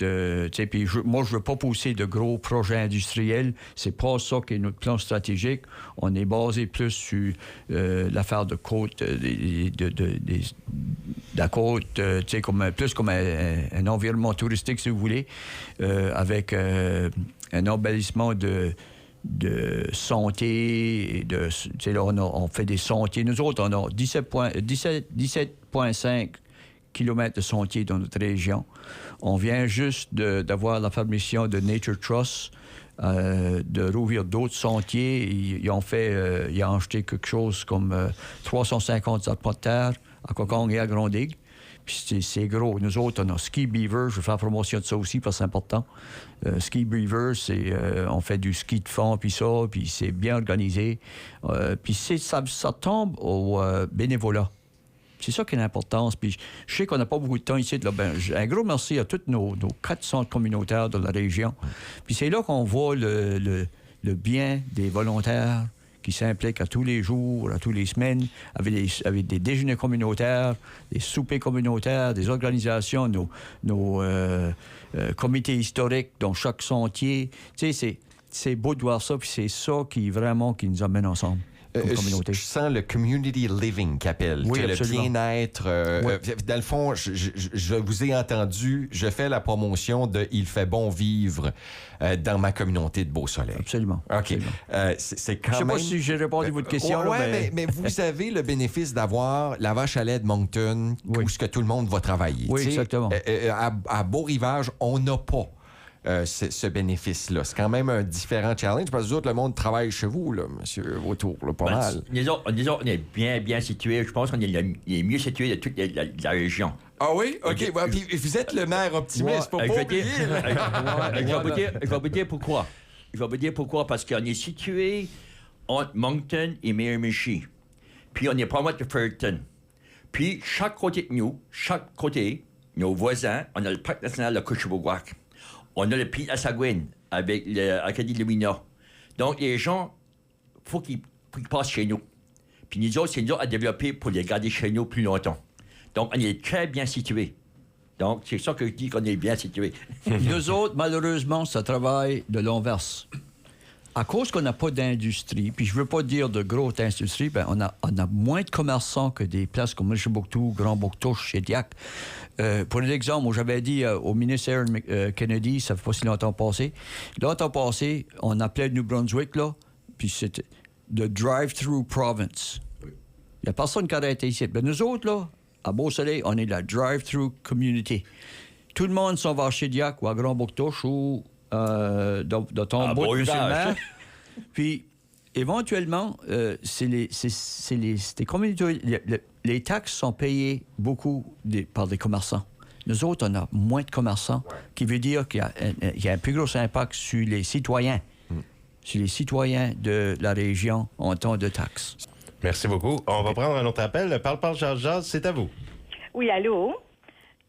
puis moi, je ne veux pas pousser de gros projets industriels. C'est pas ça qui est notre plan stratégique. On est basé plus sur l'affaire de côte, de la côte, plus comme un environnement touristique, si vous voulez, avec un embellissement de sentiers, là, on fait des sentiers. Nous autres, on a 17,5 km de sentiers dans notre région. On vient juste d'avoir la permission de Nature Trust de rouvrir d'autres sentiers. Ils ont acheté quelque chose comme 350 arpents de terre à Cocagne et à Grondigue. Puis c'est gros. Nous autres, on a Ski Beaver. Je vais faire promotion de ça aussi parce que c'est important. Ski Beaver, on fait du ski de fond, puis c'est bien organisé. Puis ça tombe au bénévolat. C'est ça qui est l'importance. Puis je sais qu'on n'a pas beaucoup de temps ici. Là, un gros merci à tous nos 400 communautaires de la région. Puis c'est là qu'on voit le bien des volontaires qui s'impliquent à tous les jours, à toutes les semaines, avec des déjeuners communautaires, des soupers communautaires, des organisations, nos comités historiques dans chaque sentier. Tu sais, c'est beau de voir ça, puis c'est ça qui nous amène ensemble. Je sens le community living qu'appelle, oui, le bien-être. Oui. Dans le fond, je vous ai entendu, je fais la promotion de « Il fait bon vivre » dans ma communauté de Beau-Soleil. Absolument. OK. Absolument. C'est quand même... Je ne sais pas si j'ai répondu à votre question. Mais vous avez le bénéfice d'avoir la vache à lait de Moncton, où ce que tout le monde va travailler. Oui, exactement. À Beau-Rivage, on n'a pas ce bénéfice-là. C'est quand même un différent challenge parce que vous autres, le monde travaille chez vous, là, M. Vautour, là, pas mal. Disons, on est bien situé. Je pense qu'on est mieux situé de toute la région. Ah oui? OK. Puis vous êtes le maire optimiste, pour pas oublier. Je vais vous dire pourquoi. Je vais vous dire pourquoi. Parce qu'on est situé entre Moncton et Miramichi. Puis on est pas loin de Fredericton. Puis chaque côté de nous, nos voisins, on a le parc national de Cushawak. On a le Pic de la Sagouine avec l'Acadie de Lumina. Donc les gens, faut qu'ils passent chez nous. Puis nous autres, c'est nous à développer pour les garder chez nous plus longtemps. Donc on est très bien situés. Donc c'est ça que je dis qu'on est bien situés. Nous autres, malheureusement, ça travaille de l'inverse. À cause qu'on n'a pas d'industrie, puis je veux pas dire de grosse industrie, ben on a moins de commerçants que des places comme Richelieu-Bouctou, Grand-Bouctouche, Shediac. Pour l'exemple, moi, j'avais dit au ministre Aaron Kennedy, ça fait pas si longtemps passé, on appelait New Brunswick, là, puis c'était the drive-through province. Il n'y a personne qui a arrêté ici. Ben nous autres, là, à Beau-Soleil, on est la drive-through community. Tout le monde s'en va à Shediac ou à Grand-Bouctouche ou dans ton bout musulman. Puis, éventuellement, c'est les communautés. Les taxes sont payées beaucoup par des commerçants. Nous autres, on a moins de commerçants, qui veut dire qu'il y a un plus gros impact sur les citoyens. Sur les citoyens de la région en temps de taxes. Merci beaucoup. On va prendre un autre appel. Parle, Jazz, c'est à vous. Oui, allô?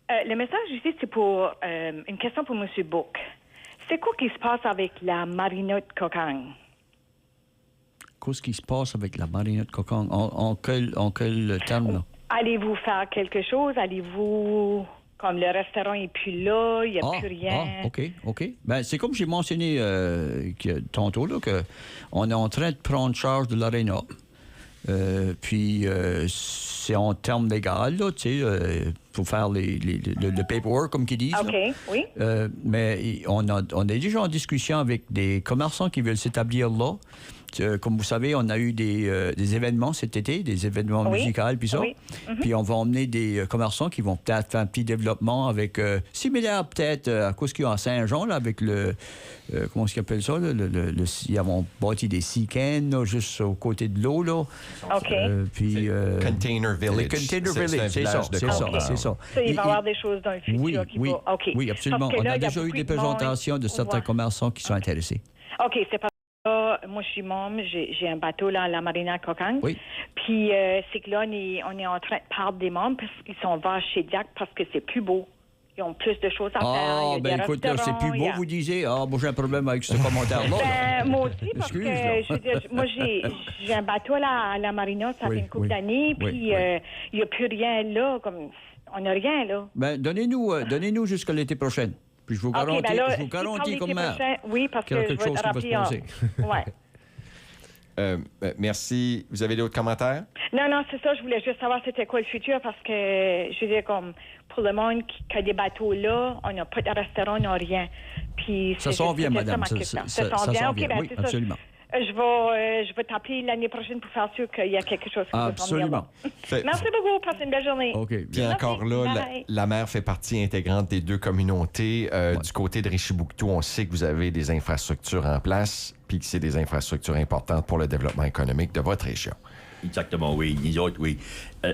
Le message ici, c'est pour une question pour M. Book. C'est quoi qui se passe avec la marina de Cocagne? Qu'est-ce qui se passe avec la marina de Cocagne? En quel terme, là? Allez-vous faire quelque chose? Allez-vous... Comme le restaurant n'est plus là, il n'y a plus rien. OK. Ben, c'est comme j'ai mentionné tantôt, là, qu'on est en train de prendre charge de l'aréna. Puis, c'est en termes légaux, là, tu sais, pour faire le paperwork, comme qu'ils disent. OK, là. oui. Mais on est déjà en discussion avec des commerçants qui veulent s'établir là. Comme vous savez, on a eu des événements cet été, des événements musicaux, puis ça. Oui. Puis on va emmener des commerçants qui vont peut-être faire un petit développement avec... similaire peut-être à ce qu'il y a à Saint-Jean, là, avec le... comment est-ce qu'ils appellent ça? Ils ont bâti des sea-cans, juste au côté de l'eau, là. OK. Puis... Container Village. Les Container Village, c'est ça. Ça, il va y avoir des choses dans le futur qui vont... OK. Oui, absolument. On a déjà eu des présentations de certains commerçants qui sont intéressés. OK, c'est pas... Moi, je suis môme, j'ai un bateau là, à la marina Cocagne. Oui. Puis, c'est que là, on est en train de perdre des membres parce qu'ils sont vers chez Diac parce que c'est plus beau. Ils ont plus de choses à faire. Ah, ben écoute, là, c'est plus beau, vous disiez. Ah, moi, j'ai un problème avec ce commentaire-là. Ben, moi aussi, parce que, je veux dire, moi, j'ai un bateau là, à la marina, ça fait une couple d'années, puis il n'y a plus rien là, comme, on n'a rien là. Ben, donnez-nous jusqu'à l'été prochain. Puis je vous garantis, ben là, je vous garantis comme maire. Oui, parce que je quelque vais chose te qui va se rappeler. passer. Merci. Vous avez d'autres commentaires? Non, c'est ça. Je voulais juste savoir c'était quoi le futur parce que, je veux dire, comme pour le monde qui a des bateaux là, on n'a pas de restaurant, on n'a rien. Puis ça s'en vient, madame. Ça s'en vient. OK, ben, oui, c'est absolument. Ça. Je vais t'appeler l'année prochaine pour faire sûr qu'il y a quelque chose qui va s'en venir. Merci beaucoup. Passez une belle journée. OK. Puis encore là, la mer fait partie intégrante des deux communautés. Du côté de Richelieu-Bouctou, on sait que vous avez des infrastructures en place, puis que c'est des infrastructures importantes pour le développement économique de votre région. Exactement, oui. Nous autres, oui.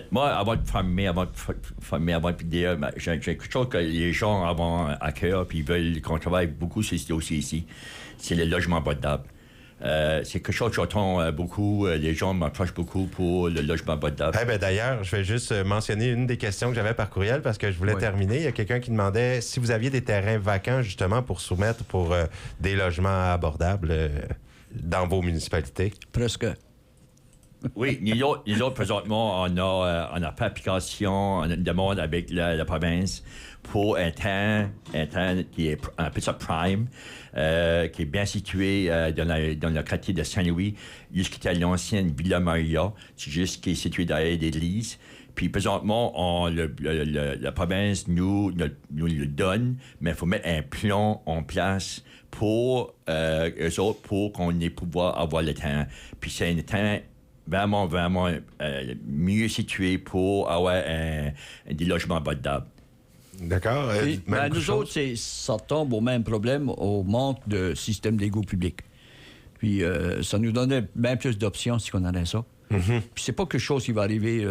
Moi, avant de fermer, avant de dire, j'ai quelque chose que les gens ont à cœur, puis ils veulent qu'on travaille beaucoup sur ce dossier ici. C'est le logement abordable. C'est quelque chose que j'entends beaucoup. Les gens m'approchent beaucoup pour le logement abordable. D'ailleurs, je vais juste mentionner une des questions que j'avais par courriel parce que je voulais terminer. Il y a quelqu'un qui demandait si vous aviez des terrains vacants justement pour soumettre pour des logements abordables dans vos municipalités. Presque. Oui, nous autres, présentement, on a fait application, on a une demande avec la province pour un terrain qui est un peu ça prime, qui est bien situé dans le quartier de Saint-Louis, jusqu'à l'ancienne Villa Maria, qui est situé derrière l'église. Puis présentement, la province nous le donne, mais il faut mettre un plan en place pour eux autres, pour qu'on ait pouvoir avoir le terrain. Puis c'est un terrain vraiment mieux situé pour avoir des logements abordables. D'accord. Nous autres, ça tombe au même problème, au manque de système d'égout public. Puis ça nous donnait bien plus d'options si on avait ça. Puis c'est pas quelque chose qui va arriver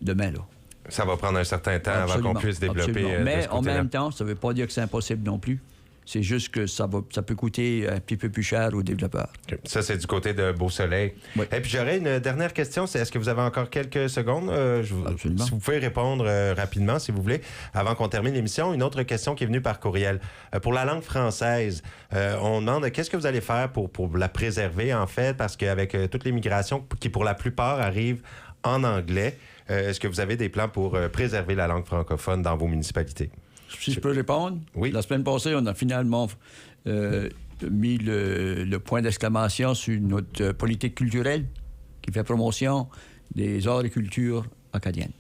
demain, là. Ça va prendre un certain temps avant qu'on puisse développer. Mais en même temps, ça veut pas dire que c'est impossible non plus. C'est juste que ça peut coûter un petit peu plus cher aux développeurs. Okay. Ça, c'est du côté de Beau-Soleil. Oui. Et puis, j'aurais une dernière question. Est-ce que vous avez encore quelques secondes? Absolument. Si vous pouvez répondre rapidement, si vous voulez, avant qu'on termine l'émission. Une autre question qui est venue par courriel. Pour la langue française, on demande qu'est-ce que vous allez faire pour la préserver, en fait, parce qu'avec toute l'immigration qui, pour la plupart, arrive en anglais, est-ce que vous avez des plans pour préserver la langue francophone dans vos municipalités? Si je peux répondre? Oui. La semaine passée, on a finalement mis le point d'exclamation sur notre politique culturelle qui fait promotion des arts et cultures acadiennes.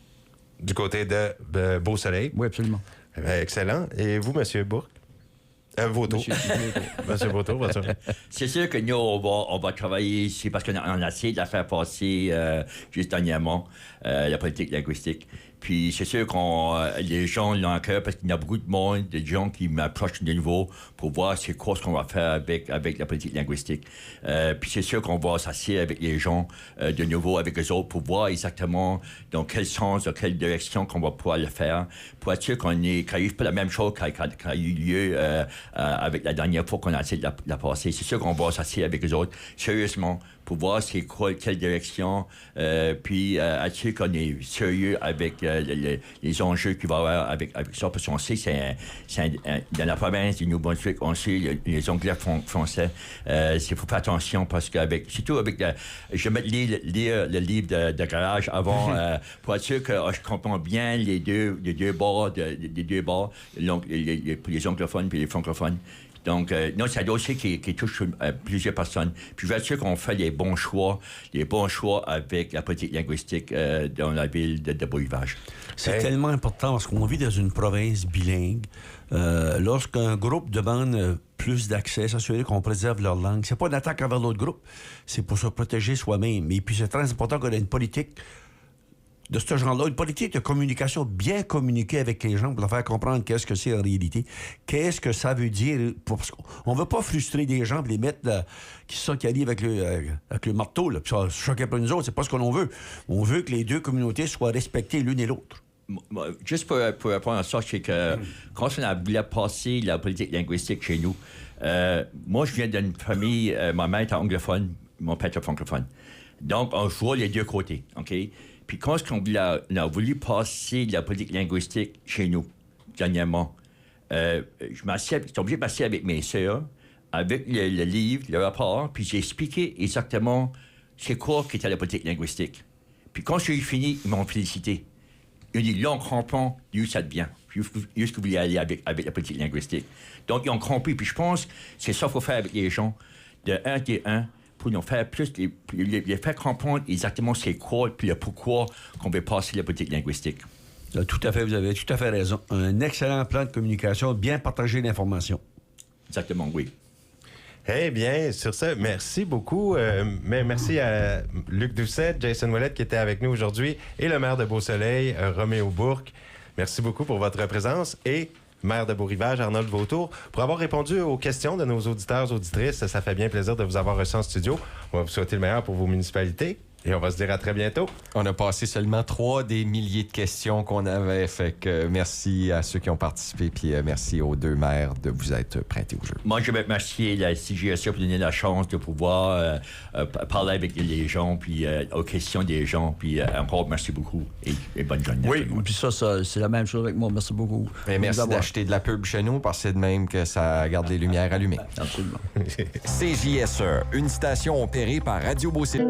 Du côté de Beau-Soleil? Oui, absolument. Excellent. Et vous, M. Bourque? Vautour. Monsieur Vautour, bien sûr. C'est sûr que nous, on va travailler ici parce qu'on a essayé de la faire passer juste dernièrement, la politique linguistique. Puis c'est sûr que les gens l'ont à cœur parce qu'il y a beaucoup de monde, des gens qui m'approchent de nouveau pour voir c'est quoi ce qu'on va faire avec la politique linguistique. Puis c'est sûr qu'on va s'asseoir avec les gens de nouveau, avec eux autres, pour voir exactement dans quel sens, dans quelle direction qu'on va pouvoir le faire, pour être sûr qu'on n'arrive pas la même chose qui a eu lieu avec la dernière fois qu'on a essayé de la passer. C'est sûr qu'on va s'asseoir avec eux autres, sérieusement, pour voir c'est quoi, quelle direction, puis être sûr qu'on est sérieux avec les enjeux qu'il va y avoir avec ça, parce qu'on sait que dans la province du Nouveau-Brunswick, on sait les Anglais français, il faut faire attention parce surtout avec je vais lire le livre de garage avant pour être sûr que je comprends bien les deux bords, les anglophones et les francophones. Donc, non, c'est un dossier qui touche plusieurs personnes. Puis, je vais être sûr qu'on fait les bons choix avec la politique linguistique dans la ville de Beau-Rivage. C'est tellement important parce qu'on vit dans une province bilingue. Lorsqu'un groupe demande plus d'accès, s'assurer qu'on préserve leur langue, c'est pas une attaque envers l'autre groupe, c'est pour se protéger soi-même. Et puis, c'est très important qu'on ait une politique de ce genre-là, une politique de communication, bien communiquer avec les gens pour leur faire comprendre qu'est-ce que c'est en réalité, qu'est-ce que ça veut dire. Parce qu'on ne veut pas frustrer des gens et les mettre qui arrivent avec le marteau, là, puis ça choque un peu nous autres, c'est pas ce que l'on veut. On veut que les deux communautés soient respectées l'une et l'autre. Juste pour répondre à ça, c'est que quand on a voulu passer la politique linguistique chez nous, moi, je viens d'une famille, ma mère est anglophone, mon père est francophone. Donc, on voit les deux côtés, OK? Puis quand on a voulu passer la politique linguistique chez nous, dernièrement, je suis obligé de passer avec mes sœurs, avec le livre, le rapport, puis j'ai expliqué exactement c'est quoi qui était la politique linguistique. Puis quand j'ai fini, ils m'ont félicité. Ils ont dit, là, on comprend d'où ça devient, où est-ce que vous voulez aller avec la politique linguistique. Donc, ils ont compris. Puis je pense que c'est ça qu'il faut faire avec les gens, de un, pour nous faire plus, les faire comprendre exactement c'est quoi, puis le pourquoi qu'on veut passer la politique linguistique. Tout à fait, vous avez tout à fait raison. Un excellent plan de communication, bien partager l'information. Exactement, oui. Eh bien, sur ça, merci beaucoup. Merci à Luc Doucet, Jason Ouellette qui était avec nous aujourd'hui et le maire de Beau-Soleil, Roméo Bourque. Merci beaucoup pour votre présence et maire de Beau-Rivage, Arnold Vautour, pour avoir répondu aux questions de nos auditeurs, auditrices. Ça fait bien plaisir de vous avoir reçu en studio. On va vous souhaiter le meilleur pour vos municipalités. Et on va se dire à très bientôt. On a passé seulement 3 des milliers de questions qu'on avait. Fait que merci à ceux qui ont participé. Puis merci aux 2 maires de vous être prêtés au jeu. Moi, je vais remercier la CJSE pour donner la chance de pouvoir parler avec les gens, puis aux questions des gens. Puis encore, merci beaucoup et bonne journée. Oui, puis ça, c'est la même chose avec moi. Merci beaucoup. Et merci d'acheter de la pub chez nous parce que c'est de même que ça garde les lumières allumées. Absolument. CJSE, une station opérée par Radio Beau-Soleil.